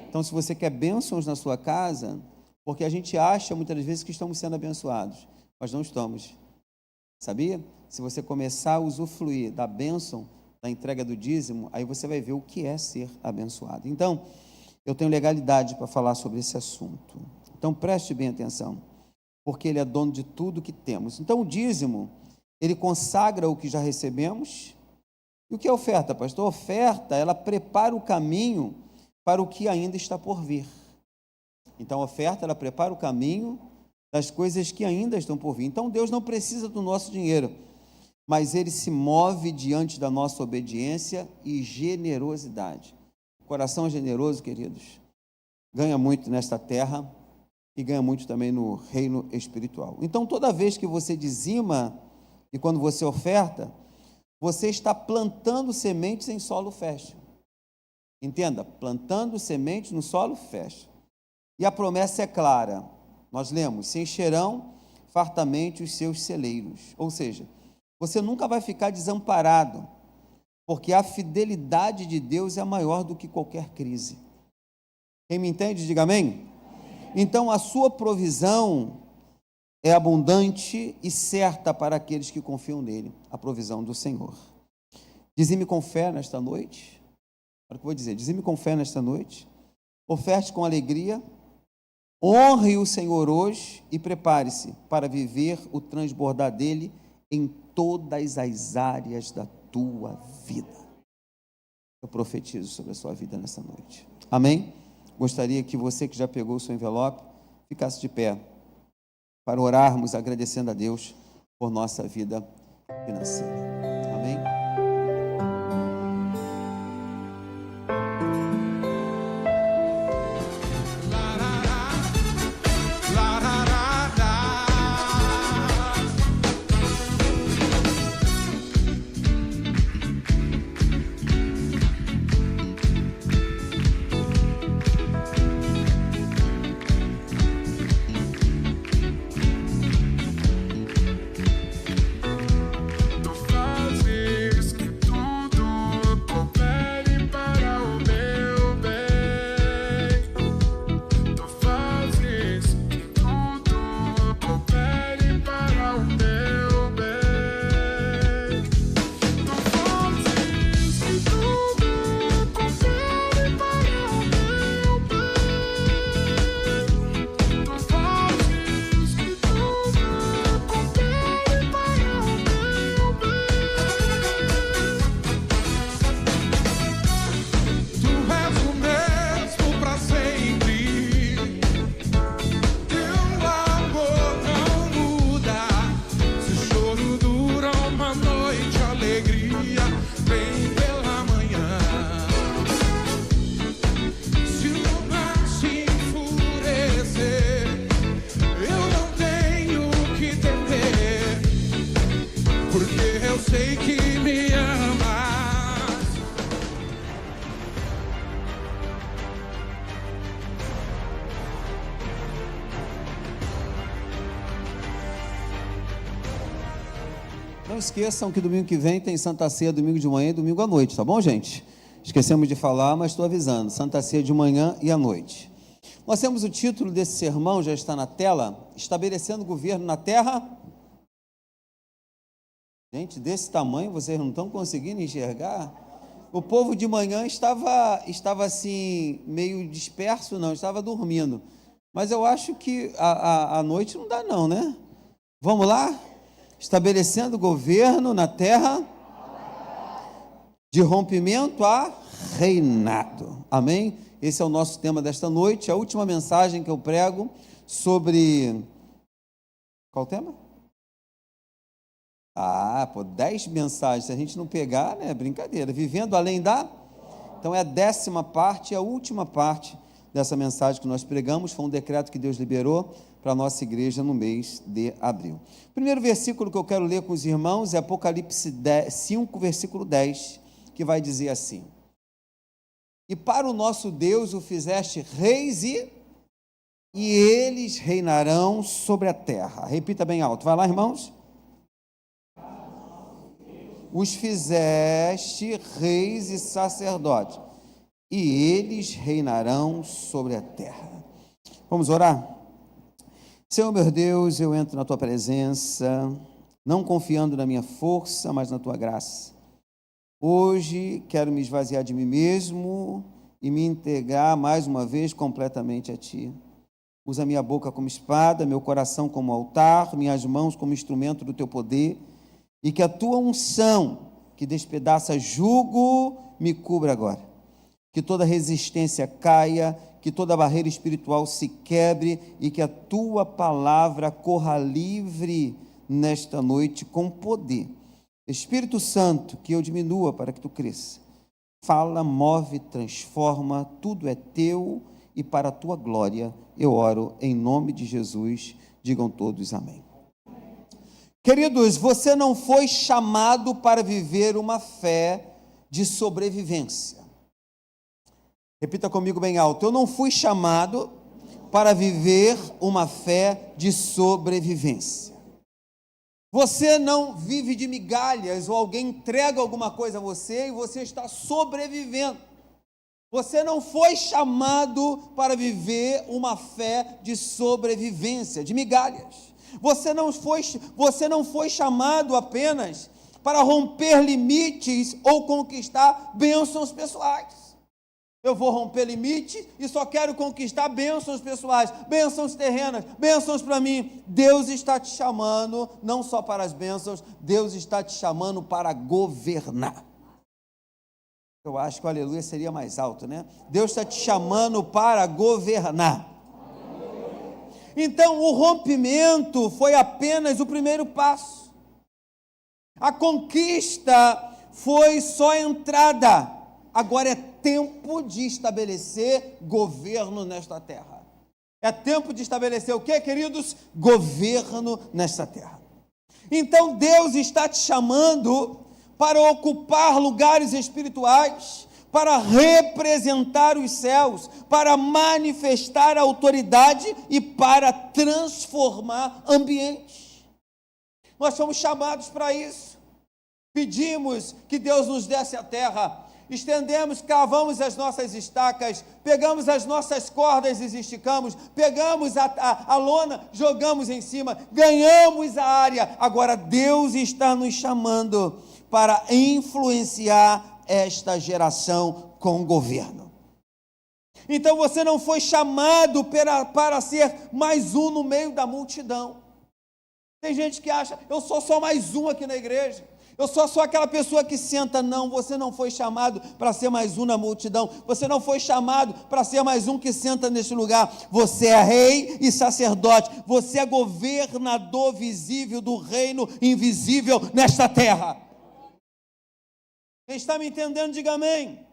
Então, se você quer bênçãos na sua casa, porque a gente acha muitas vezes que estamos sendo abençoados, mas não estamos. Sabia? Se você começar a usufruir da bênção, da entrega do dízimo, aí você vai ver o que é ser abençoado. Então, eu tenho legalidade para falar sobre esse assunto. Então, preste bem atenção, porque Ele é dono de tudo que temos. Então, o dízimo, ele consagra o que já recebemos. E o que é oferta, pastor? Oferta, ela prepara o caminho para o que ainda está por vir. Então, a oferta, ela prepara o caminho das coisas que ainda estão por vir. Então, Deus não precisa do nosso dinheiro, mas Ele se move diante da nossa obediência e generosidade. O coração generoso, queridos, ganha muito nesta terra e ganha muito também no reino espiritual. Então, toda vez que você dizima e quando você oferta, você está plantando sementes em solo fértil. Entenda, plantando sementes no solo fértil. E a promessa é clara, nós lemos: se encherão fartamente os seus celeiros. Ou seja, você nunca vai ficar desamparado, porque a fidelidade de Deus é maior do que qualquer crise. Quem me entende, diga amém. Então, a sua provisão é abundante e certa para aqueles que confiam nele, a provisão do Senhor. Dizime com fé nesta noite. Olha o que eu vou dizer. Dizime com fé nesta noite. Oferte com alegria. Honre o Senhor hoje e prepare-se para viver o transbordar dele em todas as áreas da tua vida. Eu profetizo sobre a sua vida nessa noite. Amém? Gostaria que você que já pegou o seu envelope ficasse de pé para orarmos agradecendo a Deus por nossa vida financeira. Amém? Não esqueçam que domingo que vem tem Santa Ceia, domingo de manhã e domingo à noite, tá bom, gente? Esquecemos de falar, mas estou avisando, Santa Ceia de manhã e à noite. Nós temos o título desse sermão, já está na tela, Estabelecendo Governo na Terra. Gente, desse tamanho, vocês não estão conseguindo enxergar? O povo de manhã estava assim, meio disperso, não, estava dormindo. Mas eu acho que à noite não dá não, né? Vamos lá? Estabelecendo governo na terra, de rompimento a reinado. Amém? Esse é o nosso tema desta noite. A última mensagem que eu prego sobre... Qual o tema? 10 mensagens. Se a gente não pegar, né? Brincadeira. Vivendo além da... Então é a 10ª parte, a última parte dessa mensagem que nós pregamos. Foi um decreto que Deus liberou para a nossa igreja no mês de abril. O primeiro versículo que eu quero ler com os irmãos é Apocalipse 5, versículo 10, que vai dizer assim: E para o nosso Deus o fizeste reis e eles reinarão sobre a terra. Repita bem alto. Vai lá, irmãos. Os fizeste reis e sacerdotes, e eles reinarão sobre a terra. Vamos orar? Senhor meu Deus, eu entro na tua presença, não confiando na minha força, mas na tua graça. Hoje quero me esvaziar de mim mesmo e me entregar mais uma vez completamente a ti. Usa minha boca como espada, meu coração como altar, minhas mãos como instrumento do teu poder, e que a tua unção, que despedaça jugo, me cubra agora. Que toda resistência caia, que toda barreira espiritual se quebre e que a tua palavra corra livre nesta noite com poder. Espírito Santo, que eu diminua para que tu cresça. Fala, move, transforma, tudo é teu e para a tua glória eu oro em nome de Jesus. Digam todos amém. Queridos, você não foi chamado para viver uma fé de sobrevivência. Repita comigo bem alto. Eu não fui chamado para viver uma fé de sobrevivência. Você não vive de migalhas ou alguém entrega alguma coisa a você e você está sobrevivendo. Você não foi chamado para viver uma fé de sobrevivência, de migalhas. Você não foi chamado apenas para romper limites ou conquistar bênçãos pessoais. Eu vou romper limites e só quero conquistar bênçãos pessoais, bênçãos terrenas, bênçãos para mim. Deus está te chamando não só para as bênçãos, Deus está te chamando para governar. Eu acho que o aleluia seria mais alto, né? Deus está te chamando para governar. Então, o rompimento foi apenas o primeiro passo. A conquista foi só a entrada. Agora é tempo de estabelecer governo nesta terra. É tempo de estabelecer o quê, queridos? Governo nesta terra. Então, Deus está te chamando para ocupar lugares espirituais, para representar os céus, para manifestar a autoridade e para transformar ambientes. Nós fomos chamados para isso. Pedimos que Deus nos desse a terra, estendemos, cavamos as nossas estacas, pegamos as nossas cordas e esticamos, pegamos a lona, jogamos em cima, ganhamos a área. Agora Deus está nos chamando para influenciar esta geração com o governo. Então você não foi chamado para ser mais um no meio da multidão. Tem gente que acha, eu sou só mais um aqui na igreja, eu sou só aquela pessoa que senta. Não, você não foi chamado para ser mais um na multidão, você não foi chamado para ser mais um que senta neste lugar. Você é rei e sacerdote, você é governador visível do reino invisível nesta terra. Quem está me entendendo, diga amém.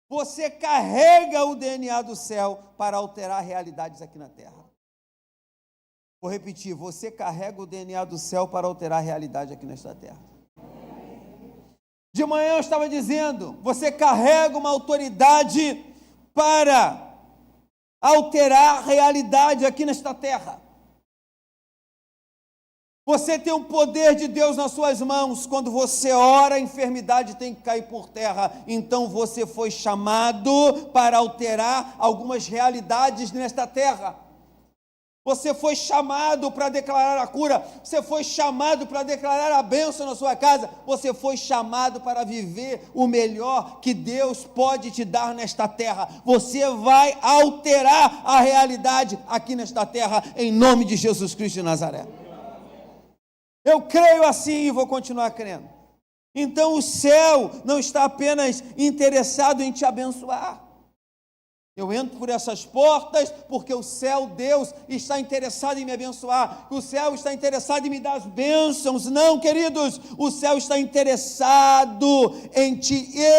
Você carrega o DNA do céu para alterar realidades aqui na terra. Vou repetir, você carrega o DNA do céu para alterar a realidade aqui nesta terra. De manhã eu estava dizendo, você carrega uma autoridade para alterar a realidade aqui nesta terra. Você tem o poder de Deus nas suas mãos. Quando você ora, a enfermidade tem que cair por terra. Então você foi chamado para alterar algumas realidades nesta terra. Você foi chamado para declarar a cura. Você foi chamado para declarar a bênção na sua casa. Você foi chamado para viver o melhor que Deus pode te dar nesta terra. Você vai alterar a realidade aqui nesta terra, em nome de Jesus Cristo de Nazaré. Eu creio assim e vou continuar crendo. Então o céu não está apenas interessado em te abençoar. Eu entro por essas portas porque o céu, Deus, está interessado em me abençoar. O céu está interessado em me dar as bênçãos. Não, queridos, o céu está interessado em te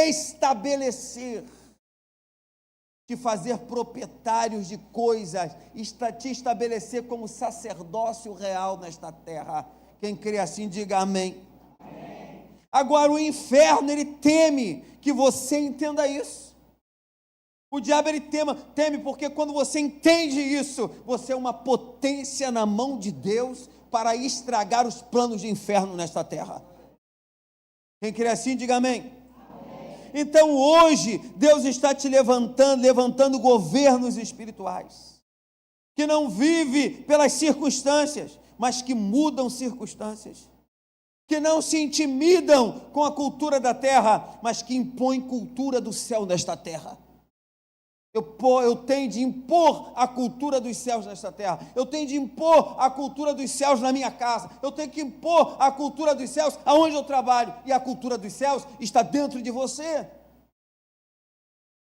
estabelecer, te fazer proprietários de coisas, te estabelecer como sacerdócio real nesta terra. Quem crê assim, diga amém. Amém. Agora, o inferno, ele teme que você entenda isso. O diabo, ele teme porque quando você entende isso, você é uma potência na mão de Deus para estragar os planos de inferno nesta terra. Quem crê assim, diga amém. Amém. Então, hoje, Deus está te levantando governos espirituais, que não vive pelas circunstâncias, mas que mudam circunstâncias, que não se intimidam com a cultura da terra, mas que impõem cultura do céu nesta terra. Eu tenho de impor a cultura dos céus nesta terra, eu tenho de impor a cultura dos céus na minha casa, eu tenho que impor a cultura dos céus aonde eu trabalho, e a cultura dos céus está dentro de você.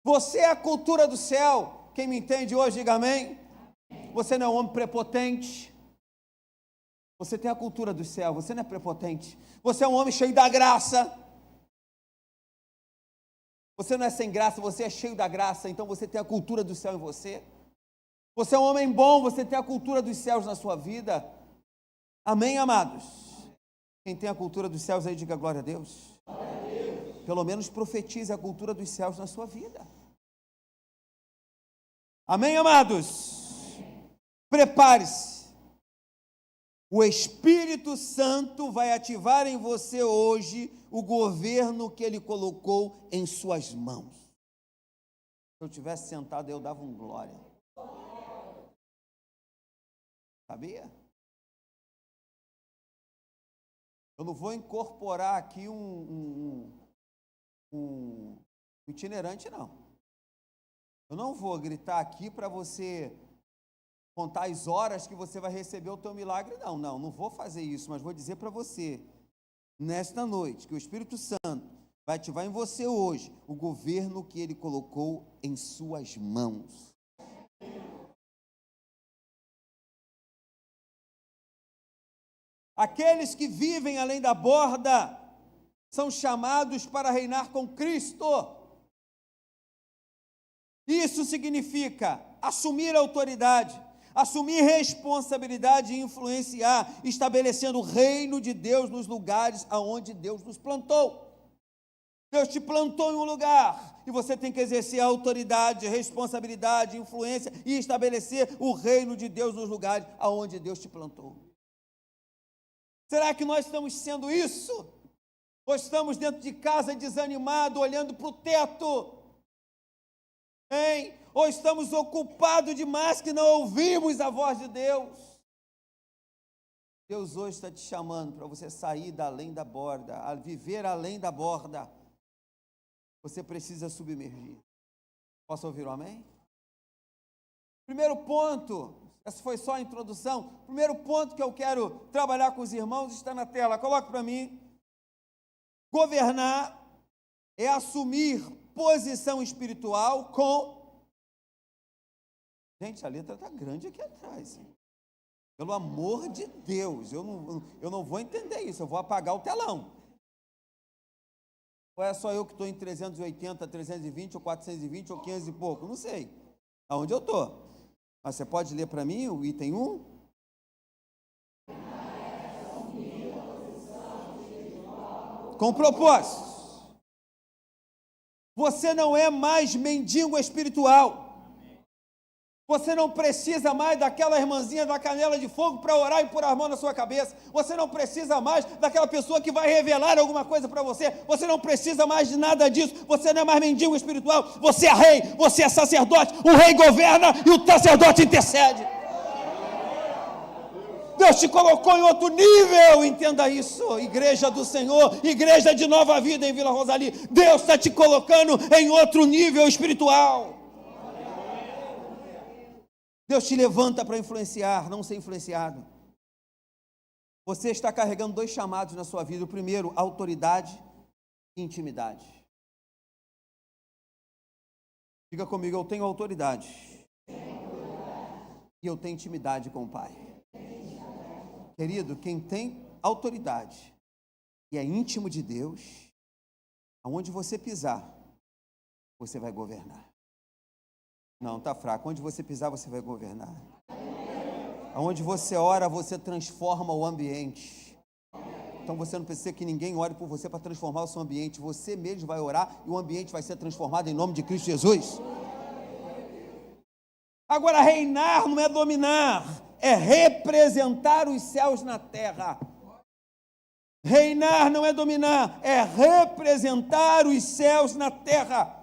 Você é a cultura do céu. Quem me entende hoje, diga amém. Você não é um homem prepotente. Você tem a cultura do céu, você não é prepotente. Você é um homem cheio da graça. Você não é sem graça, você é cheio da graça, então você tem a cultura do céu em você. Você é um homem bom, você tem a cultura dos céus na sua vida. Amém, amados? Quem tem a cultura dos céus aí, diga glória a Deus. Glória a Deus. Pelo menos profetize a cultura dos céus na sua vida. Amém, amados? Prepare-se. O Espírito Santo vai ativar em você hoje o governo que Ele colocou em suas mãos. Se eu tivesse sentado, eu dava um glória. Sabia? Eu não vou incorporar aqui um itinerante, não. Eu não vou gritar aqui para você contar as horas que você vai receber o teu milagre, não vou fazer isso, mas vou dizer para você, nesta noite, que o Espírito Santo vai ativar em você hoje o governo que Ele colocou em suas mãos. Aqueles que vivem além da borda são chamados para reinar com Cristo. Isso significa assumir autoridade, assumir responsabilidade e influenciar, estabelecendo o reino de Deus nos lugares aonde Deus nos plantou. Deus te plantou em um lugar e você tem que exercer a autoridade, responsabilidade, influência e estabelecer o reino de Deus nos lugares aonde Deus te plantou. Será que nós estamos sendo isso? Ou estamos dentro de casa desanimado, olhando para o teto? Hein? Ou estamos ocupados demais que não ouvimos a voz de Deus? Deus hoje está te chamando para você sair da além da borda, a viver além da borda. Você precisa submergir. Posso ouvir um amém? Primeiro ponto, essa foi só a introdução. Primeiro ponto que eu quero trabalhar com os irmãos está na tela. Coloque para mim. Governar é assumir posição espiritual com... Gente, a letra está grande aqui atrás. Pelo amor de Deus, eu não vou entender isso, eu vou apagar o telão. Ou é só eu que estou em 380, 320, ou 420, ou 500 e pouco? Não sei. Aonde eu estou? Mas você pode ler para mim o item 1? Com propósito. Você não é mais mendigo espiritual. Você não precisa mais daquela irmãzinha da canela de fogo para orar e pôr a mão na sua cabeça. Você não precisa mais daquela pessoa que vai revelar alguma coisa para você. Você não precisa mais de nada disso. Você não é mais mendigo espiritual. Você é rei, você é sacerdote. O rei governa e o sacerdote intercede. Deus te colocou em outro nível, entenda isso. Igreja do Senhor, igreja de Nova Vida em Vila Rosali. Deus está te colocando em outro nível espiritual. Deus te levanta para influenciar, não ser influenciado. Você está carregando 2 chamados na sua vida. O primeiro, autoridade e intimidade. Diga comigo, eu tenho autoridade. E eu tenho intimidade com o Pai. Querido, quem tem autoridade e é íntimo de Deus, aonde você pisar, você vai governar. Não, está fraco. Onde você pisar, você vai governar. Aonde você ora, você transforma o ambiente. Então você não precisa que ninguém ore por você para transformar o seu ambiente. Você mesmo vai orar e o ambiente vai ser transformado em nome de Cristo Jesus. Agora, reinar não é dominar, é representar os céus na terra. Reinar não é dominar, é representar os céus na terra.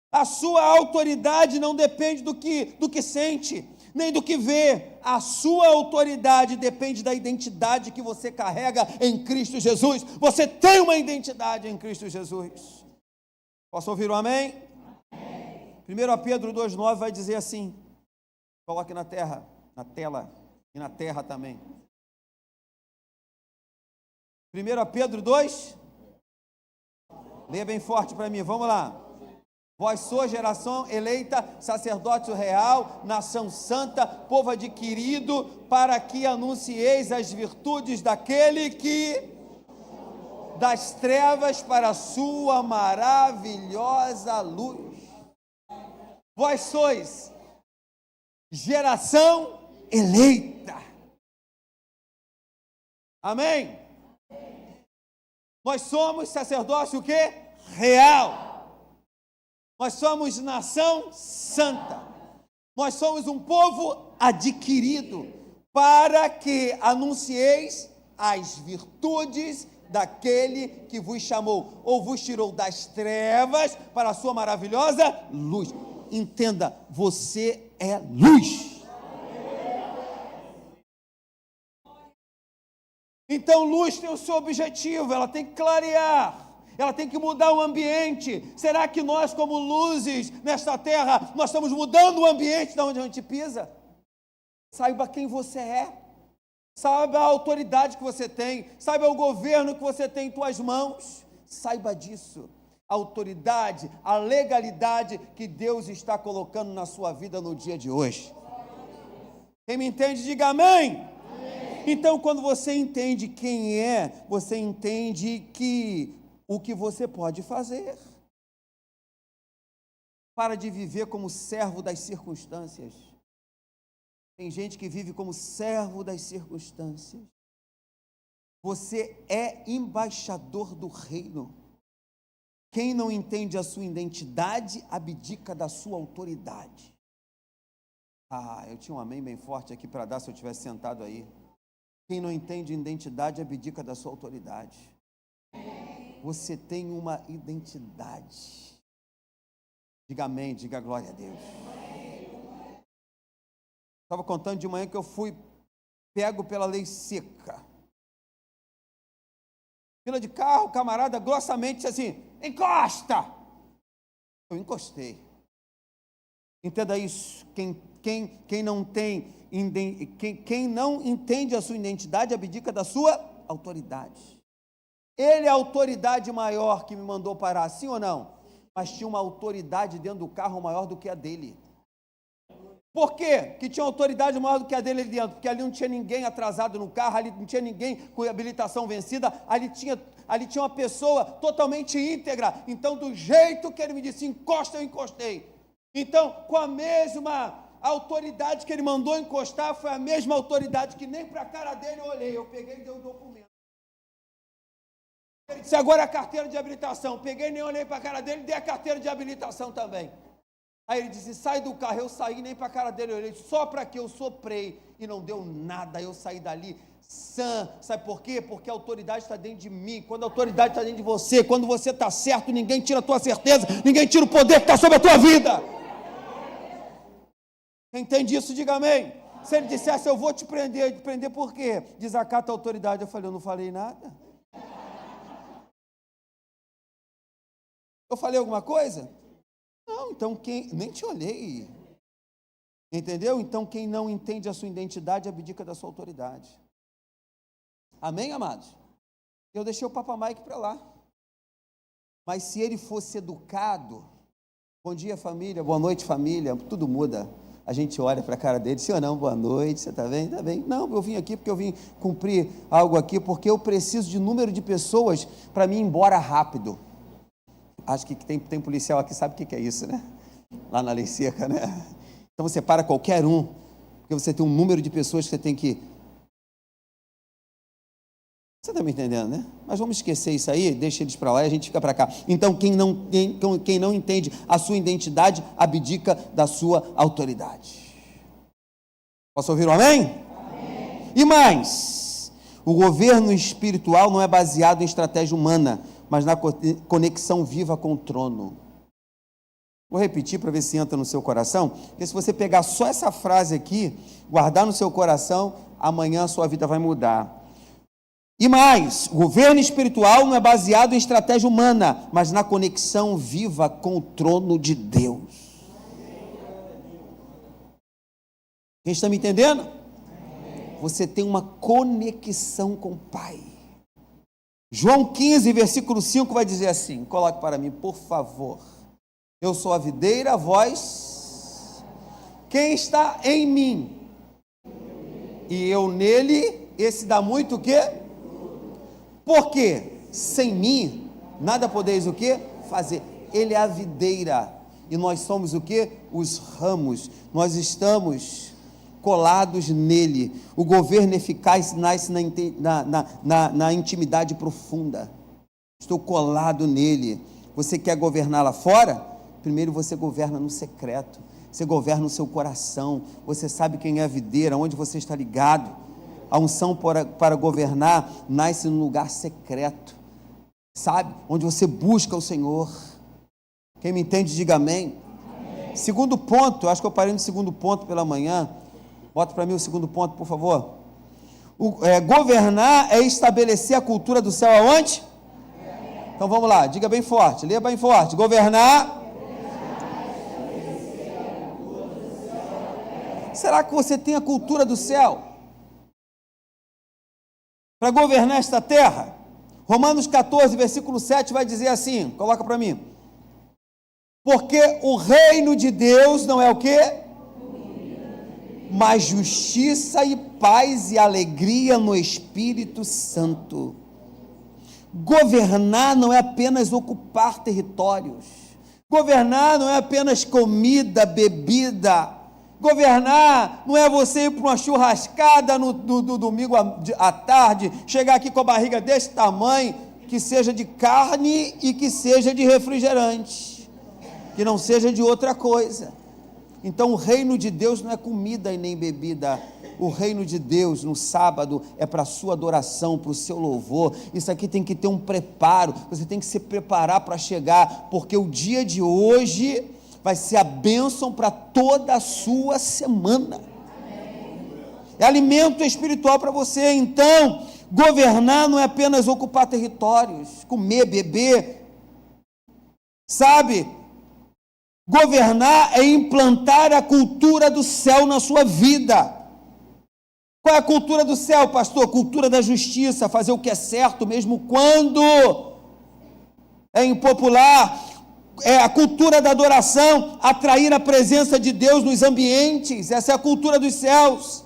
A sua autoridade não depende do que sente, nem do que vê. A sua autoridade depende da identidade que você carrega em Cristo Jesus. Você tem uma identidade em Cristo Jesus. Posso ouvir um amém? Amém. 1 Pedro 2,9 vai dizer assim. Coloque na tela e na terra também. 1 Pedro 2. Leia bem forte para mim, vamos lá. Vós sois geração eleita, sacerdócio real, nação santa, povo adquirido, para que anuncieis as virtudes daquele que das trevas para a sua maravilhosa luz. Vós sois geração eleita. Amém? Nós somos sacerdócio o quê? Real. Nós somos nação santa. Nós somos um povo adquirido para que anuncieis as virtudes daquele que vos chamou ou vos tirou das trevas para a sua maravilhosa luz. Entenda, você é luz. Então, luz tem o seu objetivo, ela tem que clarear, ela tem que mudar o ambiente. Será que nós, como luzes nesta terra, nós estamos mudando o ambiente de onde a gente pisa? Saiba quem você é, saiba a autoridade que você tem, saiba o governo que você tem em tuas mãos, saiba disso. A autoridade, a legalidade que Deus está colocando na sua vida no dia de hoje. Quem me entende, diga amém. Então, quando você entende quem é, você entende que o que você pode fazer. Para de viver como servo das circunstâncias. Tem gente que vive como servo das circunstâncias. Você é embaixador do reino. Quem não entende a sua identidade, abdica da sua autoridade. Eu tinha um amém bem forte aqui para dar se eu tivesse sentado aí. Quem não entende identidade, abdica da sua autoridade. Você tem uma identidade. Diga amém, diga glória a Deus. Estava contando de manhã que eu fui pego pela lei seca. Fila de carro, o camarada grossamente disse assim: encosta! Eu encostei. Entenda isso. Quem não entende a sua identidade, abdica da sua autoridade. Ele é a autoridade maior que me mandou parar, sim ou não? Mas tinha uma autoridade dentro do carro maior do que a dele. Por quê que tinha autoridade maior do que a dele ali dentro? Porque ali não tinha ninguém atrasado no carro, ali não tinha ninguém com habilitação vencida, ali tinha uma pessoa totalmente íntegra. Então, do jeito que ele me disse, encosta, eu encostei. Então, com a mesma autoridade que ele mandou encostar, foi a mesma autoridade que nem para a cara dele eu olhei. Eu peguei e dei o documento. Ele disse: agora a carteira de habilitação. Peguei, nem olhei para a cara dele, dei a carteira de habilitação também. Aí ele disse: sai do carro. Eu saí, nem para a cara dele eu olhei. Só para que eu soprei e não deu nada. Eu saí dali sã. Sabe por quê? Porque a autoridade está dentro de mim. Quando a autoridade está dentro de você, quando você está certo, ninguém tira a tua certeza, ninguém tira o poder que está sobre a tua vida. Quem entende isso, diga amém. Se ele dissesse: eu vou te prender por quê? Desacata a autoridade. Eu falei: eu não falei nada. Eu falei alguma coisa? Não, então nem te olhei. Entendeu? Então quem não entende a sua identidade, abdica da sua autoridade. Amém, amados? Eu deixei o Papa Mike para lá. Mas se ele fosse educado, bom dia família, boa noite família, tudo muda. A gente olha para a cara dele, sim ou não, boa noite, você está bem? Está bem. Não, eu vim aqui porque eu vim cumprir algo aqui, porque eu preciso de número de pessoas para mim ir embora rápido. Acho que tem policial aqui, sabe o que é isso, né? Lá na lei seca, né? Então você para qualquer um, porque você tem um número de pessoas que você tem que... Você está me entendendo, né? Mas vamos esquecer isso aí, deixa eles para lá e a gente fica para cá. Então quem não entende a sua identidade, abdica da sua autoridade. Posso ouvir um amém? Amém. E mais, o governo espiritual não é baseado em estratégia humana, mas na conexão viva com o trono. Vou repetir para ver se entra no seu coração, porque se você pegar só essa frase aqui, guardar no seu coração, amanhã a sua vida vai mudar. E mais, o governo espiritual não é baseado em estratégia humana, mas na conexão viva com o trono de Deus. Quem está me entendendo? Você tem uma conexão com o Pai. João 15, versículo 5 vai dizer assim, coloque para mim, por favor. Eu sou a videira, vós, quem está em mim, e eu nele, esse dá muito o quê? Porque sem mim, nada podeis o quê? Fazer. Ele é a videira, e nós somos o quê? Os ramos, nós estamos colados nele. O governo eficaz nasce na intimidade profunda. Estou colado nele. Você quer governar lá fora? Primeiro você governa no secreto. Você governa no seu coração. Você sabe quem é a videira, onde você está ligado. A unção para governar nasce num lugar secreto. Sabe? Onde você busca o Senhor. Quem me entende, diga amém. Amém. Segundo ponto, acho que eu parei no segundo ponto pela manhã. Bota para mim o segundo ponto, por favor. Governar é estabelecer a cultura do céu aonde? Então vamos lá, diga bem forte, leia bem forte. Governar. Será que você tem a cultura do céu para governar esta terra? Romanos 14, versículo 7 vai dizer assim, coloca para mim. Porque o reino de Deus não é o quê? Mas justiça e paz e alegria no Espírito Santo. Governar não é apenas ocupar territórios. Governar não é apenas comida, bebida. Governar não é você ir para uma churrascada no domingo à tarde, chegar aqui com a barriga desse tamanho, que seja de carne e que seja de refrigerante, que não seja de outra coisa. Então o reino de Deus não é comida e nem bebida. O reino de Deus no sábado é para a sua adoração, para o seu louvor. Isso aqui tem que ter um preparo, você tem que se preparar para chegar, porque o dia de hoje vai ser a bênção para toda a sua semana. É alimento espiritual para você. Então, governar não é apenas ocupar territórios, comer, beber, sabe? Governar é implantar a cultura do céu na sua vida. Qual é a cultura do céu, pastor? A cultura da justiça, fazer o que é certo, mesmo quando é impopular. É a cultura da adoração, atrair a presença de Deus nos ambientes. Essa é a cultura dos céus.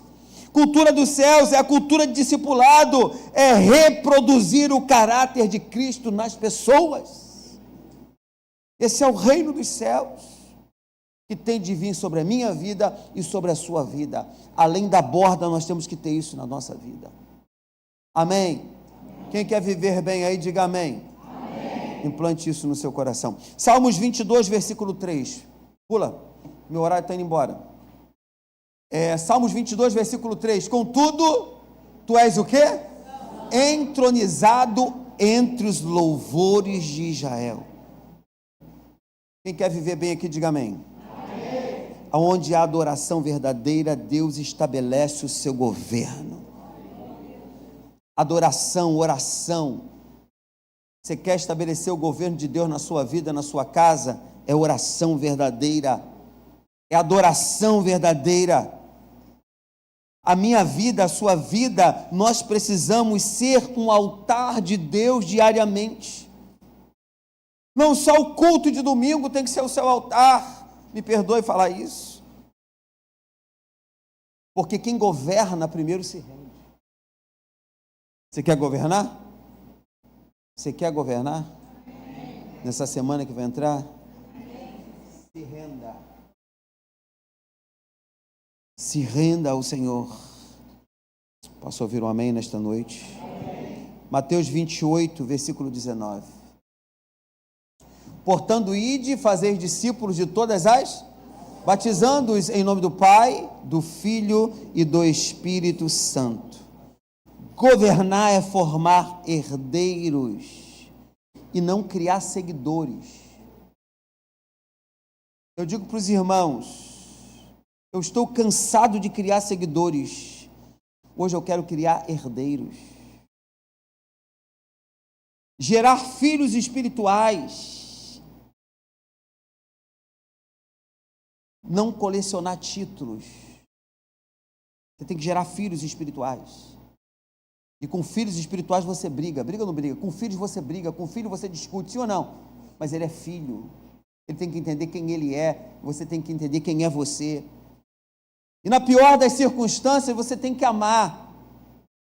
Cultura dos céus é a cultura de discipulado, é reproduzir o caráter de Cristo nas pessoas. Esse é o reino dos céus, que tem de vir sobre a minha vida e sobre a sua vida. Além da borda, nós temos que ter isso na nossa vida. Amém? Quem quer viver bem aí, diga amém. Implante isso no seu coração. Salmos 22, versículo 3. Pula, meu horário está indo embora. Salmos 22, versículo 3. Contudo, tu és o quê? Entronizado entre os louvores de Israel. Quem quer viver bem aqui, diga amém. Onde há adoração verdadeira, Deus estabelece o seu governo. Adoração, oração. Você quer estabelecer o governo de Deus na sua vida, na sua casa? É oração verdadeira, é adoração verdadeira. A minha vida, a sua vida, nós precisamos ser um altar de Deus diariamente. Não só o culto de domingo tem que ser o seu altar. Me perdoe falar isso. Porque quem governa primeiro se rende. Você quer governar? Você quer governar? Nessa semana que vai entrar? Se renda. Se renda ao Senhor. Posso ouvir um amém nesta noite? Mateus 28, versículo 19. Portanto, ide, fazer discípulos de todas as, batizando-os em nome do Pai, do Filho e do Espírito Santo. Governar é formar herdeiros e não criar seguidores. Eu digo para os irmãos, eu estou cansado de criar seguidores. Hoje eu quero criar herdeiros. Gerar filhos espirituais. Não colecionar títulos. Você tem que gerar filhos espirituais. E com filhos espirituais você briga ou não briga? Com filhos você briga, com filho você discute, sim ou não? Mas ele é filho, ele tem que entender quem ele é, você tem que entender quem é você. E na pior das circunstâncias você tem que amar,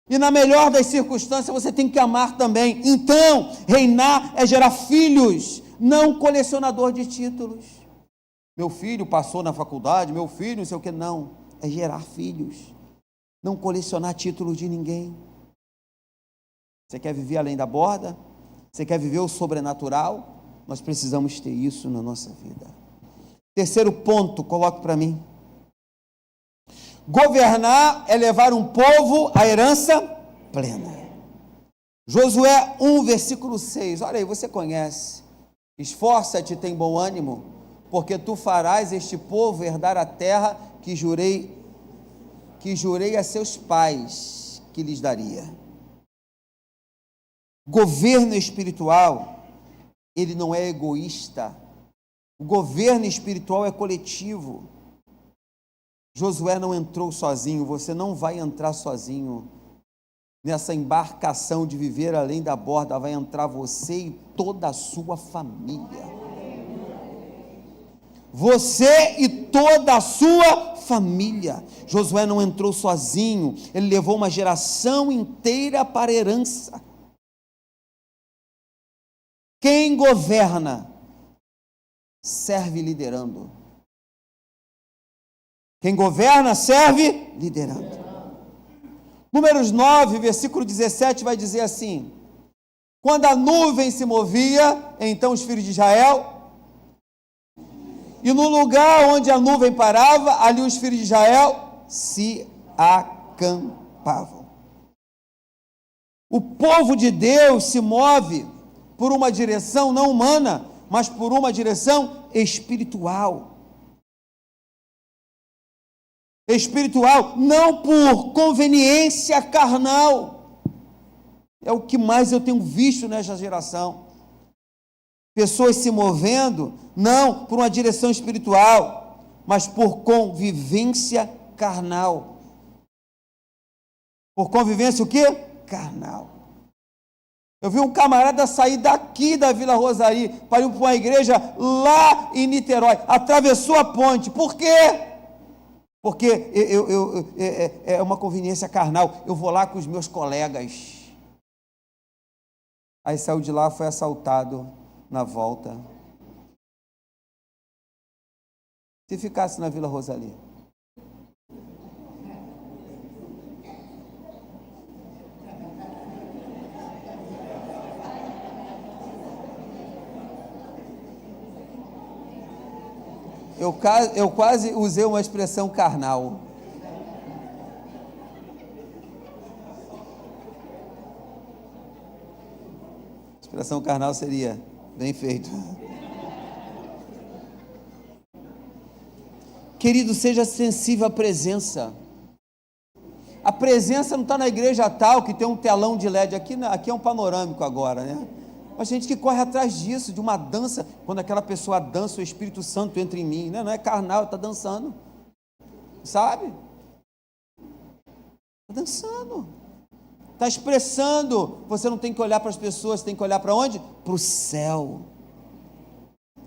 e na melhor das circunstâncias você tem que amar também. Então, reinar é gerar filhos, não colecionador de títulos. Meu filho passou na faculdade, meu filho não sei o que, não. É gerar filhos, não colecionar títulos de ninguém. Você quer viver além da borda? Você quer viver o sobrenatural? Nós precisamos ter isso na nossa vida. Terceiro ponto, coloque para mim. Governar é levar um povo à herança plena. Josué 1, versículo 6. Olha aí, você conhece. Esforça-te, tem bom ânimo, porque tu farás este povo herdar a terra que jurei a seus pais, que que lhes daria. Governo espiritual, ele não é egoísta. O governo espiritual é coletivo. Josué não entrou sozinho, você não vai entrar sozinho. Nessa embarcação de viver além da borda, vai entrar você e toda a sua família. Você e toda a sua família. Josué não entrou sozinho, ele levou uma geração inteira para a herança. Quem governa, serve liderando. Quem governa, serve liderando. Números 9, versículo 17 vai dizer assim: quando a nuvem se movia, então os filhos de Israel, e no lugar onde a nuvem parava, ali os filhos de Israel se acampavam. O povo de Deus se move por uma direção não humana, mas por uma direção espiritual. Espiritual, não por conveniência carnal. É o que mais eu tenho visto nessa geração. Pessoas se movendo, não por uma direção espiritual, mas por convivência carnal. Por convivência o quê? Carnal. Eu vi um camarada sair daqui da Vila Rosari para ir para uma igreja lá em Niterói. Atravessou a ponte. Por quê? Porque é uma conveniência carnal. Eu vou lá com os meus colegas. Aí saiu de lá, foi assaltado na volta. Se ficasse na Vila Rosali. Eu quase usei uma expressão carnal. Expressão carnal seria bem feito. Querido, seja sensível à presença. A presença não está na igreja tal, que tem um telão de LED. Aqui é um panorâmico agora, né? A gente que corre atrás disso, de uma dança, quando aquela pessoa dança, o Espírito Santo entra em mim, né? Não é carnal, está dançando, sabe? Está dançando, está expressando. Você não tem que olhar para as pessoas, tem que olhar para onde? Para o céu.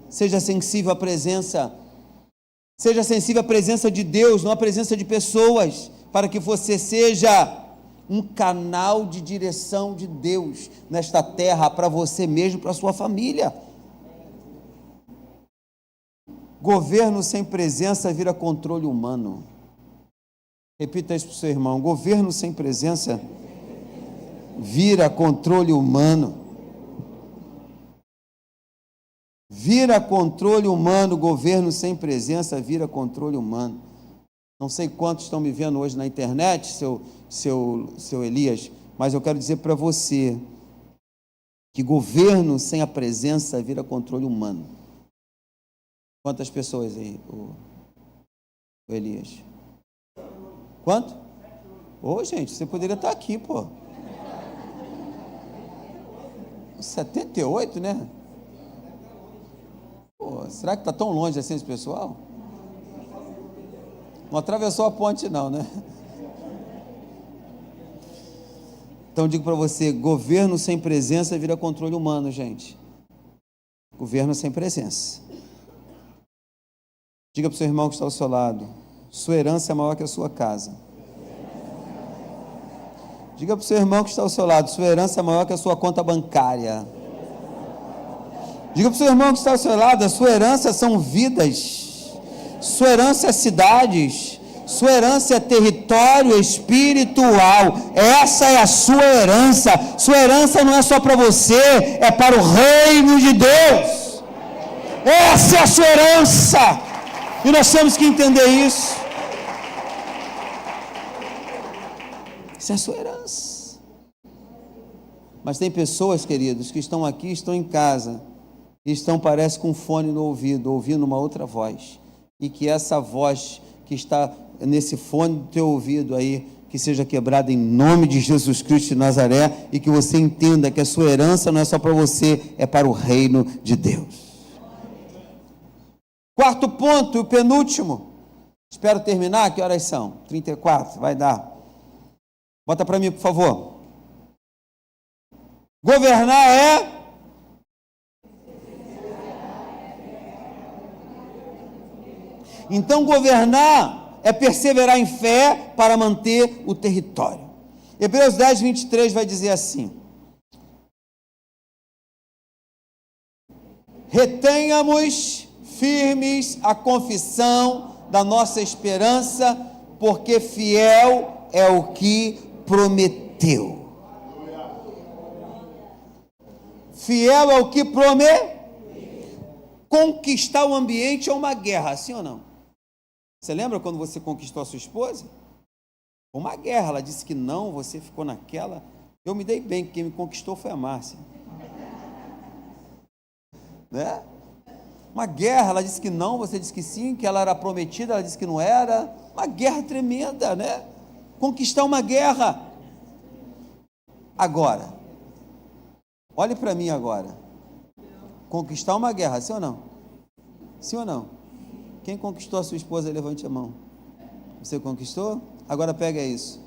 Seja sensível à presença, seja sensível à presença de Deus, não à presença de pessoas, para que você seja um canal de direção de Deus nesta terra, para você mesmo, para a sua família. Governo sem presença vira controle humano. Repita isso para o seu irmão: governo sem presença vira controle humano. Vira controle humano. Governo sem presença vira controle humano. Não sei quantos estão me vendo hoje na internet, seu Elias, mas eu quero dizer para você que governo sem a presença vira controle humano. Quantas pessoas aí, o Elias? Quanto? Ô, gente, você poderia estar aqui, pô. 78, né? Pô, será que está tão longe assim esse pessoal? Não atravessou a ponte não, né? Então digo para você, governo sem presença vira controle humano, gente. Governo sem presença. Diga para o seu irmão que está ao seu lado: sua herança é maior que a sua casa. Diga para o seu irmão que está ao seu lado: sua herança é maior que a sua conta bancária. Diga para o seu irmão que está ao seu lado: a sua herança são vidas. Sua herança é cidades. Sua herança é território espiritual. Essa é a sua herança. Sua herança não é só para você, é para o reino de Deus. Essa é a sua herança. E nós temos que entender isso. Essa é a sua herança. Mas tem pessoas, queridos, que estão aqui, estão em casa, e estão, parece, com um fone no ouvido, ouvindo uma outra voz. E que essa voz que está nesse fone do teu ouvido aí, que seja quebrada em nome de Jesus Cristo de Nazaré, e que você entenda que a sua herança não é só para você, é para o reino de Deus. Quarto ponto, o penúltimo. Espero terminar, que horas são? 34, vai dar. Bota para mim, por favor. Governar é... Então, governar é perseverar em fé para manter o território. Hebreus 10, 23 vai dizer assim: retenhamos firmes a confissão da nossa esperança, porque fiel é o que prometeu. Fiel é o que prometeu. Conquistar o ambiente é uma guerra, sim ou não? Você lembra quando você conquistou a sua esposa? Uma guerra, ela disse que não, você ficou naquela. Eu me dei bem, quem me conquistou foi a Márcia. Né? Uma guerra, ela disse que não, você disse que sim, que ela era prometida, ela disse que não era. Uma guerra tremenda, né? Conquistar uma guerra. Agora, olhe para mim agora. Conquistar uma guerra, sim ou não? Sim ou não? Quem conquistou a sua esposa, levante a mão. Você conquistou? Agora pega isso.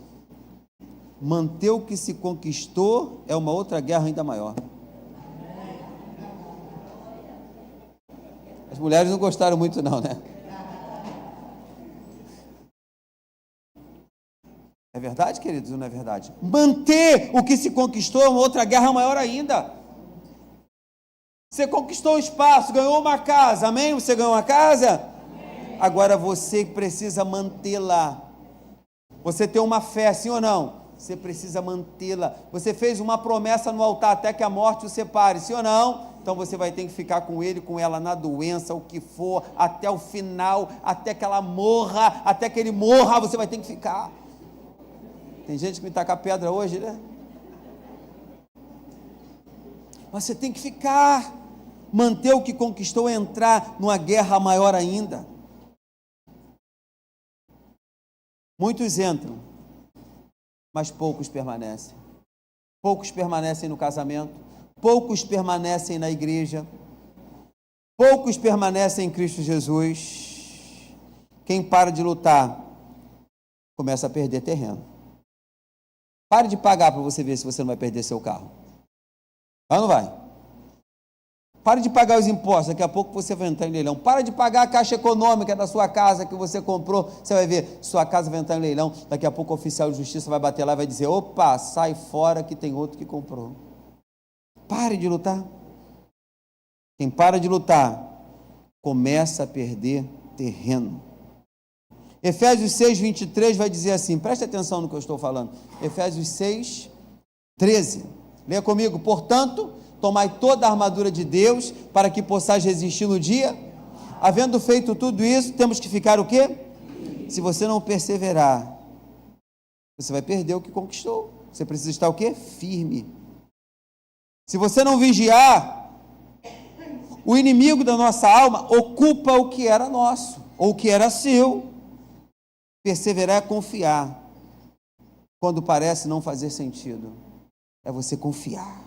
Manter o que se conquistou é uma outra guerra ainda maior. As mulheres não gostaram muito não, né? É verdade, queridos, ou não é verdade? Manter o que se conquistou é uma outra guerra maior ainda. Você conquistou o espaço, ganhou uma casa, amém? Você ganhou uma casa? Agora você precisa mantê-la. Você tem uma fé, sim ou não? Você precisa mantê-la. Você fez uma promessa no altar até que a morte o separe, sim ou não? Então você vai ter que ficar com ele, com ela, na doença, o que for, até o final, até que ela morra, até que ele morra, você vai ter que ficar. Tem gente que me taca pedra hoje, né? Mas você tem que ficar. Manter o que conquistou é entrar numa guerra maior ainda. Muitos entram, mas poucos permanecem. Poucos permanecem no casamento, poucos permanecem na igreja, poucos permanecem em Cristo Jesus. Quem para de lutar, começa a perder terreno. Pare de pagar para você ver se você não vai perder seu carro. Vai ou não vai? Pare de pagar os impostos, daqui a pouco você vai entrar em leilão. Para de pagar a caixa econômica da sua casa que você comprou, você vai ver, sua casa vai entrar em leilão, daqui a pouco o oficial de justiça vai bater lá e vai dizer, opa, sai fora que tem outro que comprou. Pare de lutar. Quem para de lutar, começa a perder terreno. Efésios 6, 23 vai dizer assim, preste atenção no que eu estou falando. Efésios 6, 13. Leia comigo, portanto, tomai toda a armadura de Deus, para que possais resistir no dia. Havendo feito tudo isso, temos que ficar o quê? Se você não perseverar, você vai perder o que conquistou. Você precisa estar o quê? Firme. Se você não vigiar, o inimigo da nossa alma ocupa o que era nosso, ou o que era seu. Perseverar é confiar, quando parece não fazer sentido. É você confiar.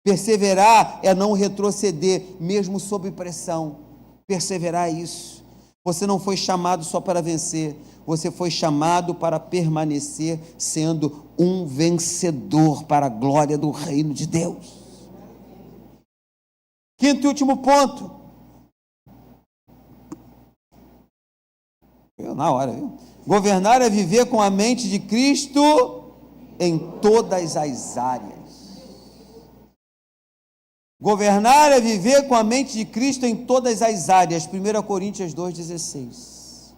Perseverar é não retroceder, mesmo sob pressão. Perseverar é isso. Você não foi chamado só para vencer, você foi chamado para permanecer sendo um vencedor para a glória do reino de Deus. Quinto e último ponto. Na hora, viu? Governar é viver com a mente de Cristo em todas as áreas. Governar é viver com a mente de Cristo em todas as áreas. 1 Coríntios 2,16.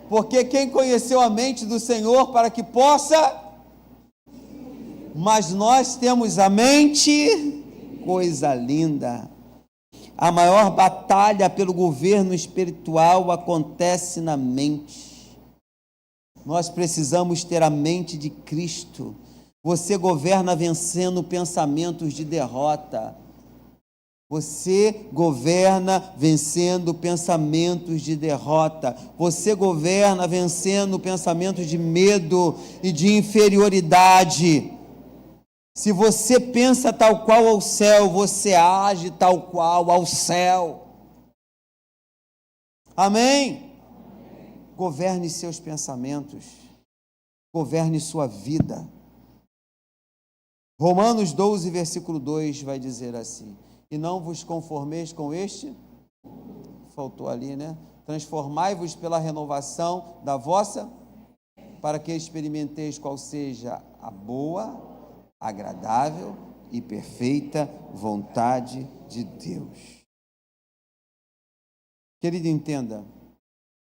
Porque quem conheceu a mente do Senhor para que possa... Mas nós temos a mente, coisa linda. A maior batalha pelo governo espiritual acontece na mente. Nós precisamos ter a mente de Cristo. Você governa vencendo pensamentos de derrota. Você governa vencendo pensamentos de derrota. Você governa vencendo pensamentos de medo e de inferioridade. Se você pensa tal qual ao céu, você age tal qual ao céu. Amém? Governe seus pensamentos. Governe sua vida. Romanos 12, versículo 2 vai dizer assim: e não vos conformeis com este, faltou ali, né? Transformai-vos pela renovação da vossa, para que experimenteis qual seja a boa, agradável e perfeita vontade de Deus. Querido, entenda,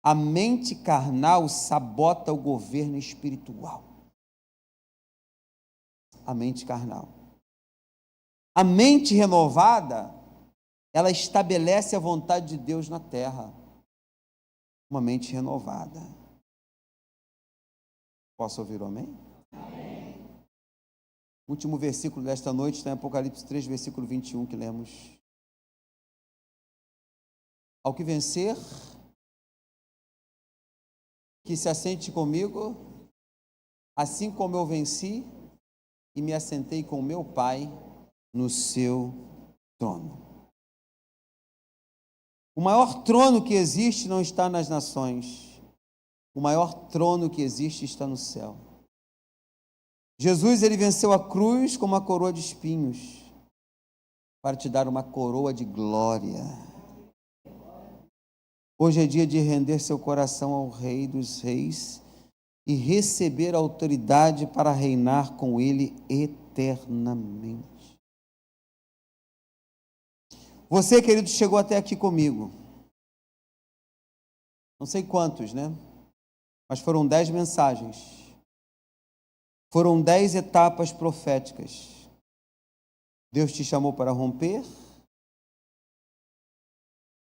a mente carnal sabota o governo espiritual. A mente carnal. A mente renovada, ela estabelece a vontade de Deus na terra. Uma mente renovada. Posso ouvir o amém? Amém. O último versículo desta noite está em Apocalipse 3, versículo 21, que lemos. Ao que vencer, que se assente comigo, assim como eu venci e me assentei com meu Pai no seu trono. O maior trono que existe não está nas nações. O maior trono que existe está no céu. Jesus, ele venceu a cruz com uma coroa de espinhos, para te dar uma coroa de glória. Hoje é dia de render seu coração ao Rei dos Reis e receber a autoridade para reinar com Ele eternamente. Você, querido, chegou até aqui comigo. Não sei quantos, né? Mas foram 10 mensagens. Foram 10 etapas proféticas. Deus te chamou para romper,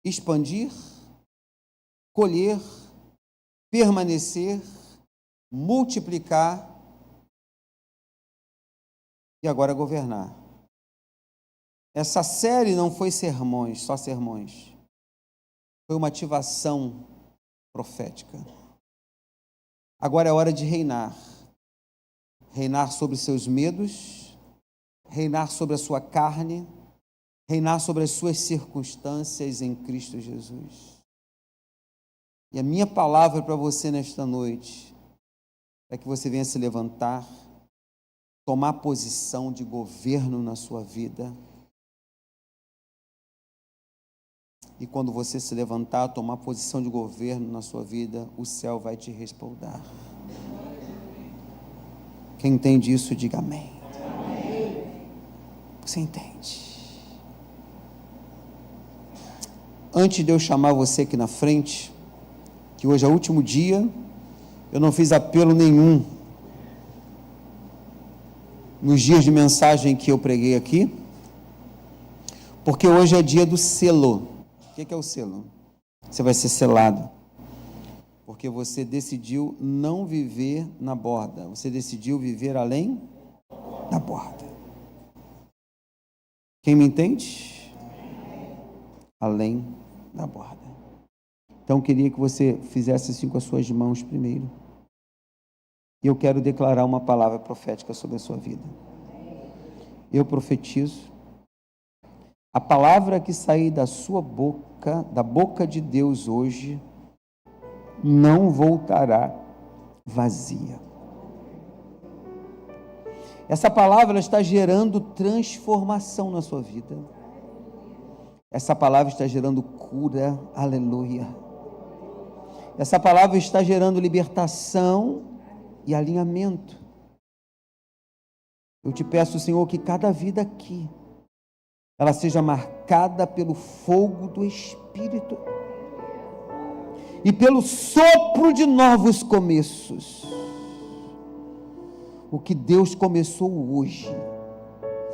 expandir, colher, permanecer, multiplicar e agora governar. Essa série não foi sermões, só sermões. Foi uma ativação profética. Agora é hora de reinar. Reinar sobre seus medos, reinar sobre a sua carne, reinar sobre as suas circunstâncias em Cristo Jesus. E a minha palavra para você nesta noite é que você venha se levantar, tomar posição de governo na sua vida. E quando você se levantar, tomar posição de governo na sua vida, o céu vai te respaldar. Quem entende isso, diga amém. Você entende? Antes de eu chamar você aqui na frente, que hoje é o último dia, eu não fiz apelo nenhum nos dias de mensagem que eu preguei aqui, porque hoje é dia do selo. O que é o selo? Você vai ser selado, porque você decidiu não viver na borda, você decidiu viver além da borda. Quem me entende? Além da borda. Então, eu queria que você fizesse assim com as suas mãos primeiro. E eu quero declarar uma palavra profética sobre a sua vida. Eu profetizo. A palavra que sair da sua boca, da boca de Deus hoje, não voltará vazia. Essa palavra está gerando transformação na sua vida. Essa palavra está gerando cura, aleluia. Essa palavra está gerando libertação e alinhamento. Eu te peço, Senhor, que cada vida aqui, ela seja marcada pelo fogo do Espírito e pelo sopro de novos começos. O que Deus começou hoje,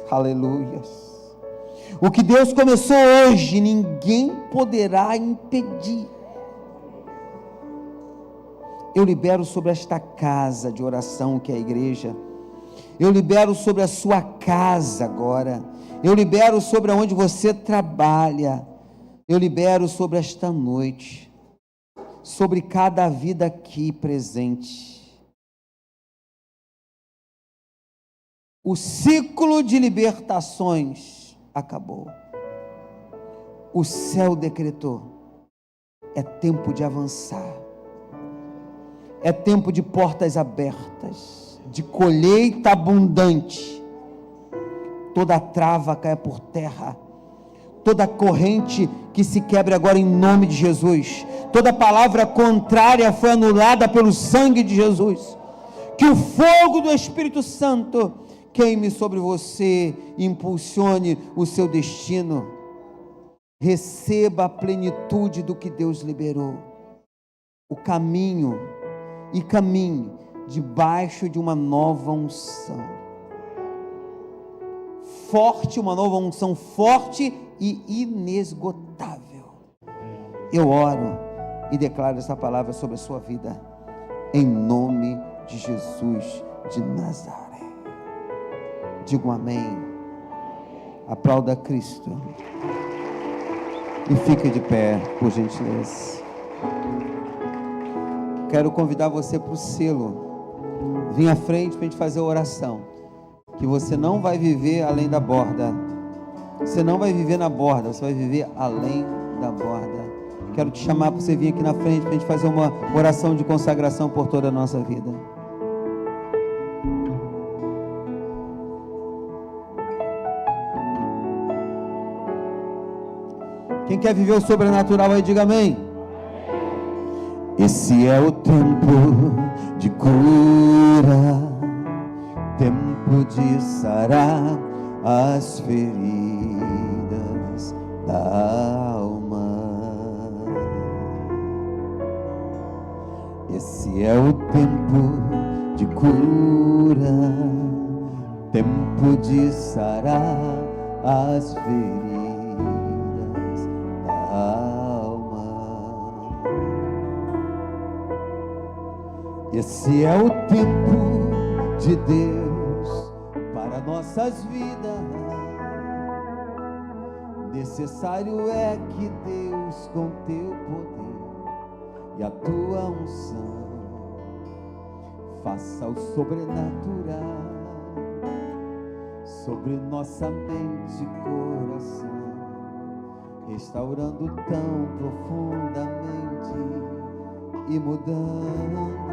aleluias. O que Deus começou hoje, ninguém poderá impedir. Eu libero sobre esta casa de oração que é a igreja. Eu libero sobre a sua casa agora. Eu libero sobre onde você trabalha. Eu libero sobre esta noite, sobre cada vida aqui presente. O ciclo de libertações acabou. O céu decretou. É tempo de avançar. É tempo de portas abertas, de colheita abundante. Toda trava cai por terra. Toda corrente que se quebre agora em nome de Jesus. Toda palavra contrária foi anulada pelo sangue de Jesus. Que o fogo do Espírito Santo queime sobre você e impulsione o seu destino. Receba a plenitude do que Deus liberou. O caminho e caminhe debaixo de uma nova unção. Forte, uma nova unção forte e inesgotável. Eu oro e declaro essa palavra sobre a sua vida, em nome de Jesus de Nazaré. Diga um amém. Aplauda Cristo. E fique de pé, por gentileza. Quero convidar você para o selo. Vem à frente para a gente fazer a oração. Que você não vai viver além da borda. Você não vai viver na borda, você vai viver além da borda. Quero te chamar para você vir aqui na frente para a gente fazer uma oração de consagração por toda a nossa vida. Quem quer viver o sobrenatural aí, diga amém. Esse é o tempo de cura, tempo de sarar as feridas da alma. Esse é o tempo de cura, tempo de sarar as feridas da alma. Esse é o tempo de Deus para nossas vidas. Necessário é que Deus, com teu poder e a tua unção, faça o sobrenatural sobre nossa mente e coração, restaurando tão profundamente e mudando.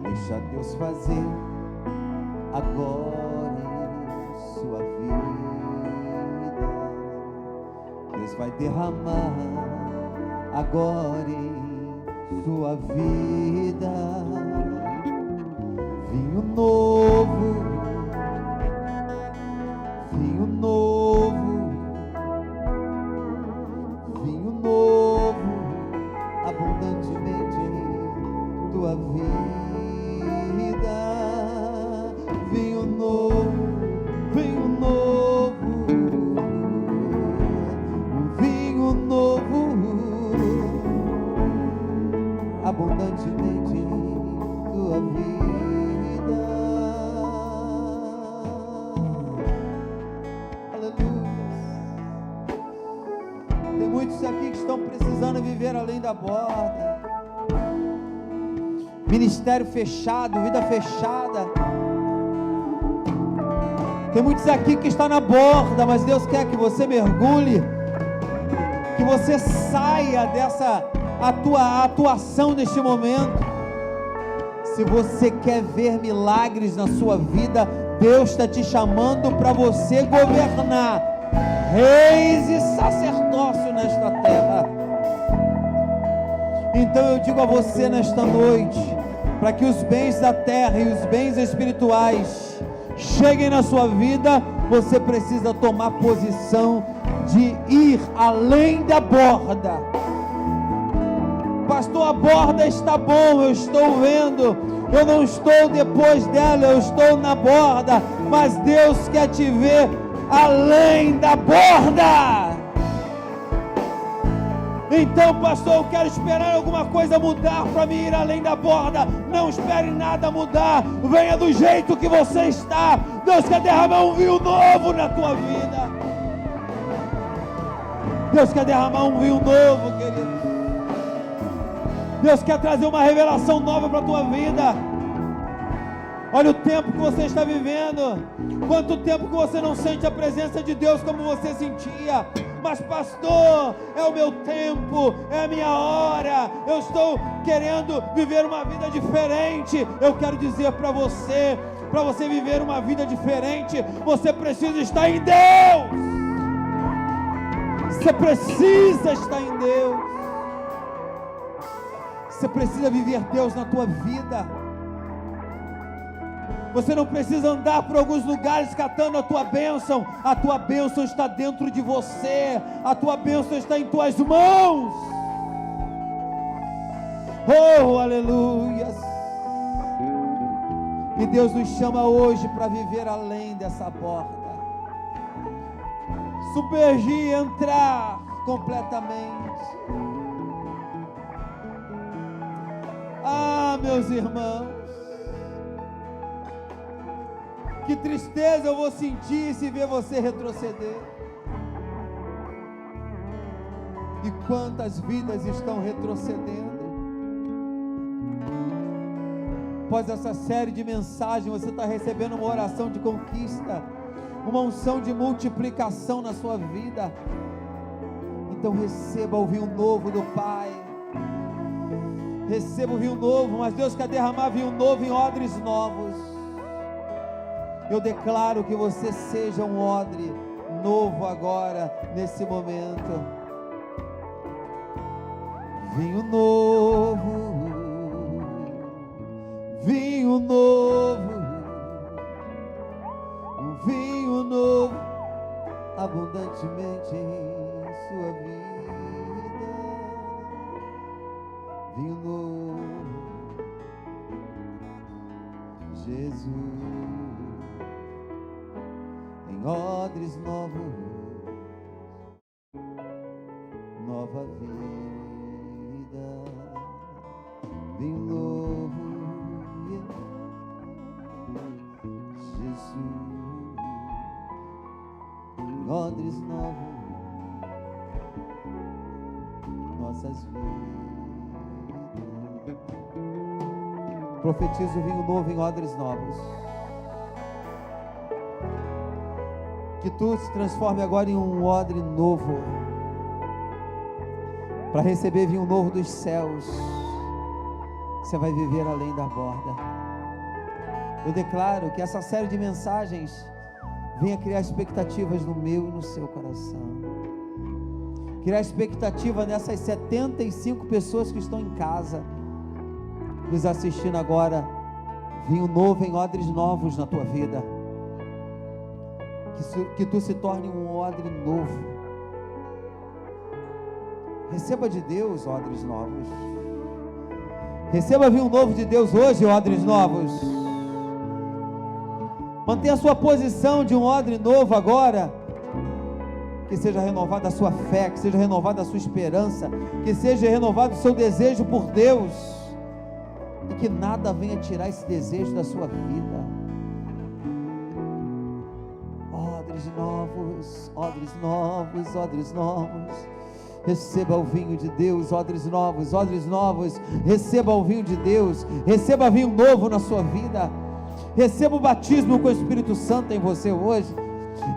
Deixa Deus fazer agora em sua vida. Deus vai derramar agora em sua vida vinho novo, vinho novo, vinho novo, abundantemente em tua vida. Vinho novo, vinho novo, vinho novo, abundantemente em tua vida. Aleluia. Tem muitos aqui que estão precisando viver além da borda. Ministério fechado, vida fechada. Tem muitos aqui que estão na borda, mas Deus quer que você mergulhe, que você saia dessa atuação neste momento. Se você quer ver milagres na sua vida, Deus está te chamando para você governar reis e sacerdócio nesta terra. Então eu digo a você nesta noite, para que os bens da terra e os bens espirituais cheguem na sua vida, você precisa tomar posição de ir além da borda. Pastor, a borda está bom, eu estou vendo, eu não estou depois dela, eu estou na borda, mas Deus quer te ver além da borda. Então, pastor, eu quero esperar alguma coisa mudar para mim ir além da borda. Não espere nada mudar. Venha do jeito que você está. Deus quer derramar um vinho novo na tua vida. Deus quer derramar um vinho novo, querido. Deus quer trazer uma revelação nova para a tua vida. Olha o tempo que você está vivendo. Quanto tempo que você não sente a presença de Deus como você sentia. Mas pastor, é o meu tempo, é a minha hora. Eu estou querendo viver uma vida diferente. Eu quero dizer para você viver uma vida diferente, você precisa estar em Deus. Você precisa estar em Deus. Você precisa viver Deus na tua vida. Você não precisa andar por alguns lugares catando a tua bênção. A tua bênção está dentro de você. A tua bênção está em tuas mãos. Oh, aleluia. E Deus nos chama hoje para viver além dessa porta. Submergir, entrar completamente. Ah, meus irmãos, que tristeza eu vou sentir se ver você retroceder. E quantas vidas estão retrocedendo. Após essa série de mensagens, você está recebendo uma oração de conquista, uma unção de multiplicação na sua vida. Então receba o vinho novo do Pai. Receba o vinho novo, mas Deus quer derramar vinho novo em odres novos. Eu declaro que você seja um odre novo agora, nesse momento. Vinho novo, vinho novo, um vinho novo, abundantemente em sua vida. Vinho novo, Jesus. Em odres novos, nova vida, vinho novo, Jesus. Em odres novos, nossas vidas. Profetizo o vinho novo em odres novos. Que tu se transforme agora em um odre novo, para receber vinho novo dos céus. Você vai viver além da borda. Eu declaro que essa série de mensagens venha criar expectativas no meu e no seu coração. Criar expectativa nessas 75 pessoas que estão em casa, nos assistindo agora. Vinho novo em odres novos na tua vida. Que tu se torne um odre novo. Receba de Deus odres novos. Receba vinho novo de Deus hoje, odres novos. Mantenha a sua posição de um odre novo agora. Que seja renovada a sua fé, que seja renovada a sua esperança, que seja renovado o seu desejo por Deus. E que nada venha tirar esse desejo da sua vida. Novos, odres novos, odres novos. Receba o vinho de Deus, odres novos, odres novos. Receba o vinho de Deus. Receba vinho novo na sua vida. Receba o batismo com o Espírito Santo em você hoje.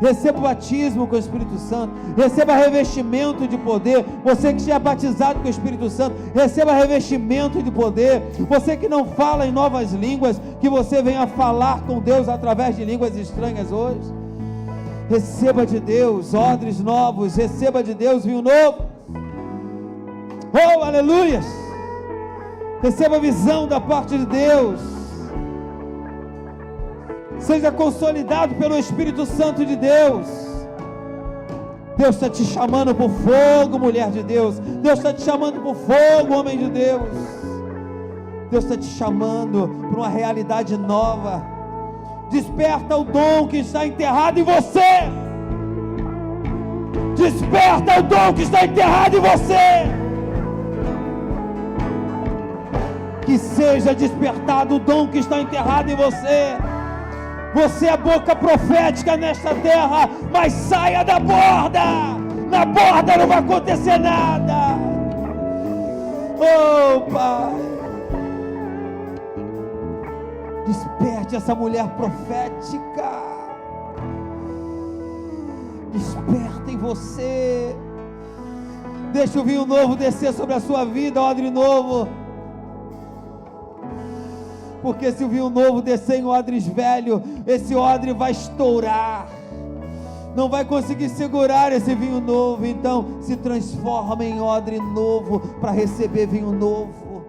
Receba o batismo com o Espírito Santo. Receba revestimento de poder. Você que já é batizado com o Espírito Santo, receba revestimento de poder. Você que não fala em novas línguas, que você venha falar com Deus através de línguas estranhas hoje. Receba de Deus odres novos. Receba de Deus vinho novo. Oh, aleluias. Receba a visão da parte de Deus. Seja consolidado pelo Espírito Santo de Deus. Deus está te chamando por fogo, mulher de Deus. Deus está te chamando por fogo, homem de Deus. Deus está te chamando para uma realidade nova. Desperta o dom que está enterrado em você. Desperta o dom que está enterrado em você. Que seja despertado o dom que está enterrado em você. Você é boca profética nesta terra, mas saia da borda. Na borda não vai acontecer nada. Oh, Pai. Desperte essa mulher profética. Desperta em você. Deixa o vinho novo descer sobre a sua vida, odre novo. Porque se o vinho novo descer em odres velho, esse odre vai estourar. Não vai conseguir segurar esse vinho novo. Então se transforma em odre novo para receber vinho novo.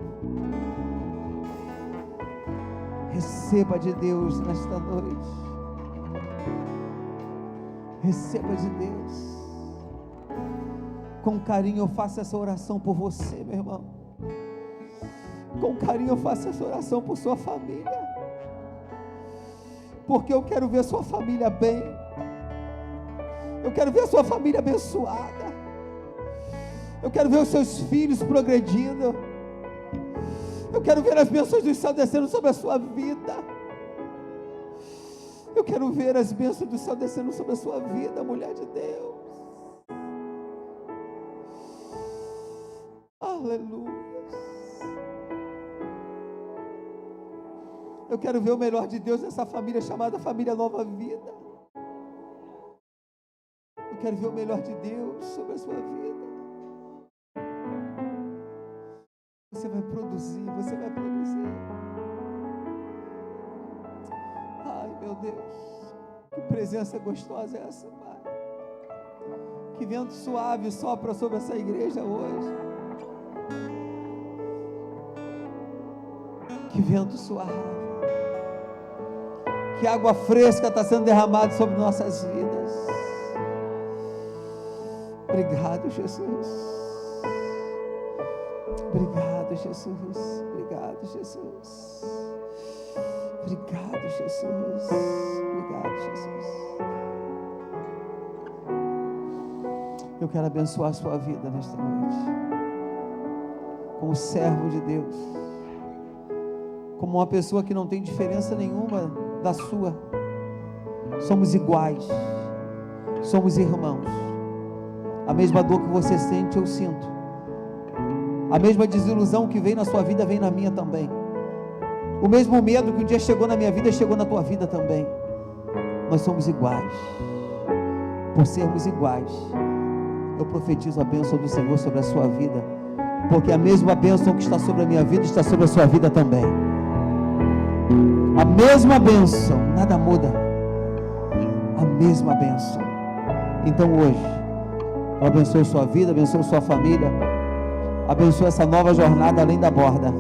Receba de Deus nesta noite. Receba de Deus. Com carinho eu faço essa oração por você, meu irmão. Com carinho eu faço essa oração por sua família. Porque eu quero ver sua família bem. Eu quero ver a sua família abençoada. Eu quero ver os seus filhos progredindo. Eu quero ver as bênçãos do céu descendo sobre a sua vida. Eu quero ver as bênçãos do céu descendo sobre a sua vida, mulher de Deus. Aleluia. Eu quero ver o melhor de Deus nessa família chamada Família Nova Vida. Eu quero ver o melhor de Deus sobre a sua vida. Você vai produzir, você vai produzir. Ai, meu Deus, que presença gostosa é essa, Pai. Que vento suave sopra sobre essa igreja hoje. Que vento suave. Que água fresca está sendo derramada sobre nossas vidas. Obrigado, Jesus. Obrigado, Jesus. Obrigado, Jesus. Obrigado, Jesus. Obrigado, Jesus. Eu quero abençoar a sua vida nesta noite. Como servo de Deus. Como uma pessoa que não tem diferença nenhuma da sua. Somos iguais. Somos irmãos. A mesma dor que você sente, eu sinto. A mesma desilusão que vem na sua vida, vem na minha também. O mesmo medo que um dia chegou na minha vida, chegou na tua vida também. Nós somos iguais. Por sermos iguais, eu profetizo a bênção do Senhor sobre a sua vida. Porque a mesma bênção que está sobre a minha vida, está sobre a sua vida também. A mesma bênção, nada muda. A mesma bênção. Então hoje, eu abençoo sua vida, abençoo sua família, abençoo essa nova jornada além da borda.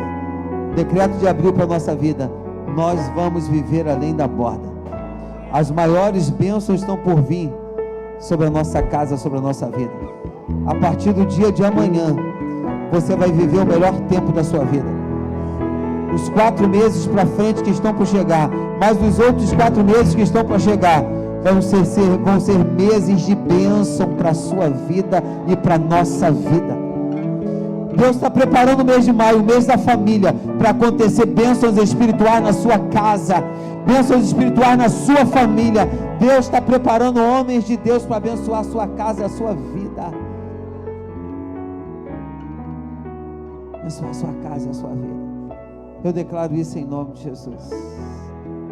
Decreto de abril para a nossa vida. Nós vamos viver além da borda. As maiores bênçãos estão por vir sobre a nossa casa, sobre a nossa vida. A partir do dia de amanhã, você vai viver o melhor tempo da sua vida. Os 4 meses para frente que estão por chegar, mas os outros 4 meses que estão para chegar, vão ser meses de bênção para a sua vida e para a nossa vida. Deus está preparando o mês de maio, o mês da família, para acontecer bênçãos espirituais na sua casa, bênçãos espirituais na sua família. Deus está preparando homens de Deus para abençoar a sua casa e a sua vida. Abençoar a sua casa e a sua vida. Eu declaro isso em nome de Jesus.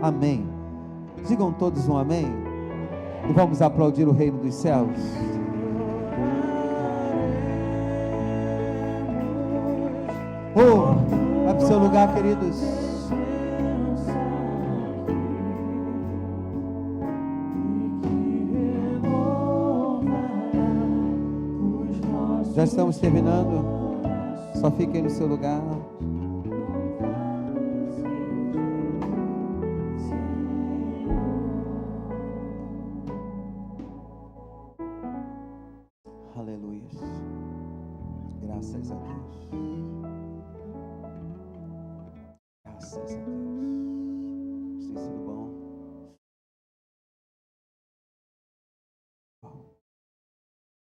Amém. Digam todos um amém. E vamos aplaudir o reino dos céus. Oh, vai para o seu lugar, queridos. Já estamos terminando. Só fiquem no seu lugar. Aleluia. Graças a Deus. Graças a Deus. Tem sido bom.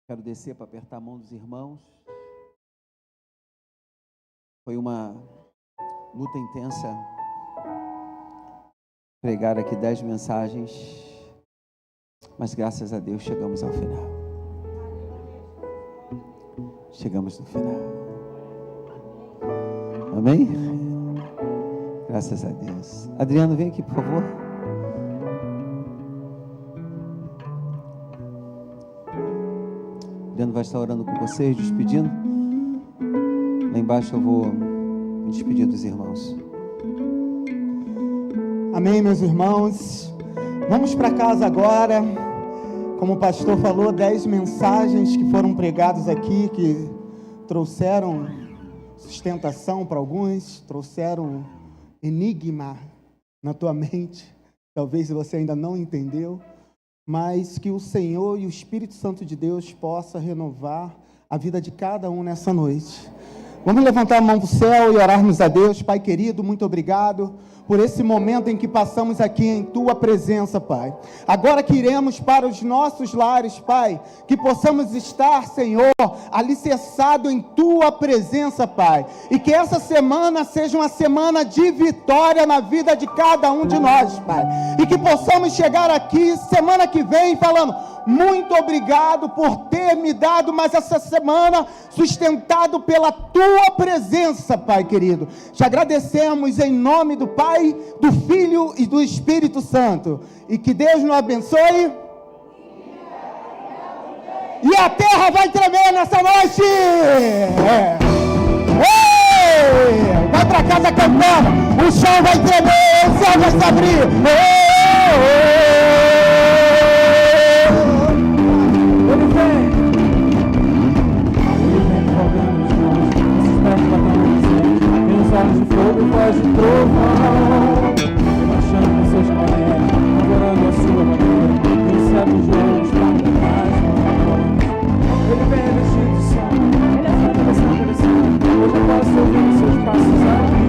Quero descer para apertar a mão dos irmãos. Foi uma luta intensa pregar aqui 10 mensagens, mas graças a Deus chegamos ao final. Chegamos no final. Amém? Graças a Deus. Adriano, vem aqui, por favor. Adriano vai estar orando com vocês, despedindo. Lá embaixo eu vou me despedir dos irmãos. Amém, meus irmãos. Vamos para casa agora. Como o pastor falou, 10 mensagens que foram pregadas aqui, que trouxeram sustentação para alguns, trouxeram enigma na tua mente. Talvez você ainda não entendeu, mas que o Senhor e o Espírito Santo de Deus possa renovar a vida de cada um nessa noite. Vamos levantar a mão para o céu e orarmos a Deus. Pai querido, muito obrigado por esse momento em que passamos aqui em Tua presença, Pai. Agora que iremos para os nossos lares, Pai, que possamos estar, Senhor, alicerçado em Tua presença, Pai, e que essa semana seja uma semana de vitória na vida de cada um de nós, Pai, e que possamos chegar aqui semana que vem falando: muito obrigado por ter me dado mais essa semana, sustentado pela Tua presença, Pai querido. Te agradecemos em nome do Pai, do Filho e do Espírito Santo. E que Deus nos abençoe. E a terra vai tremer nessa noite. Ei! Vai para casa cantando. O chão vai tremer, o céu vai se abrir. Ele vem rogando os mãos, esses pés batendo tem os olhos de fogo e voz de trovão, marchando em seus correntes, adorando a sua bandeira, recebe os joelhos para cantar as mãos. Ele vem vestido de som, ele é atravessando, hoje eu posso ouvir os seus passos aqui.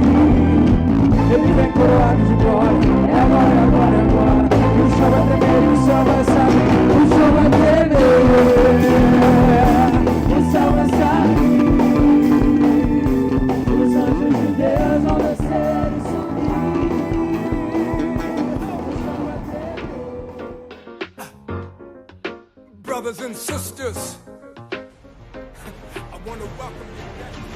Ele vem coroado de glória, é agora, é agora, é agora. E o chão vai tremer, o céu vai se abrir, o chão vai tremer, o céu vai se abrir. Os anjos de Deus vão descer e subir, o chão vai tremer. Brothers and sisters, I want to welcome you back.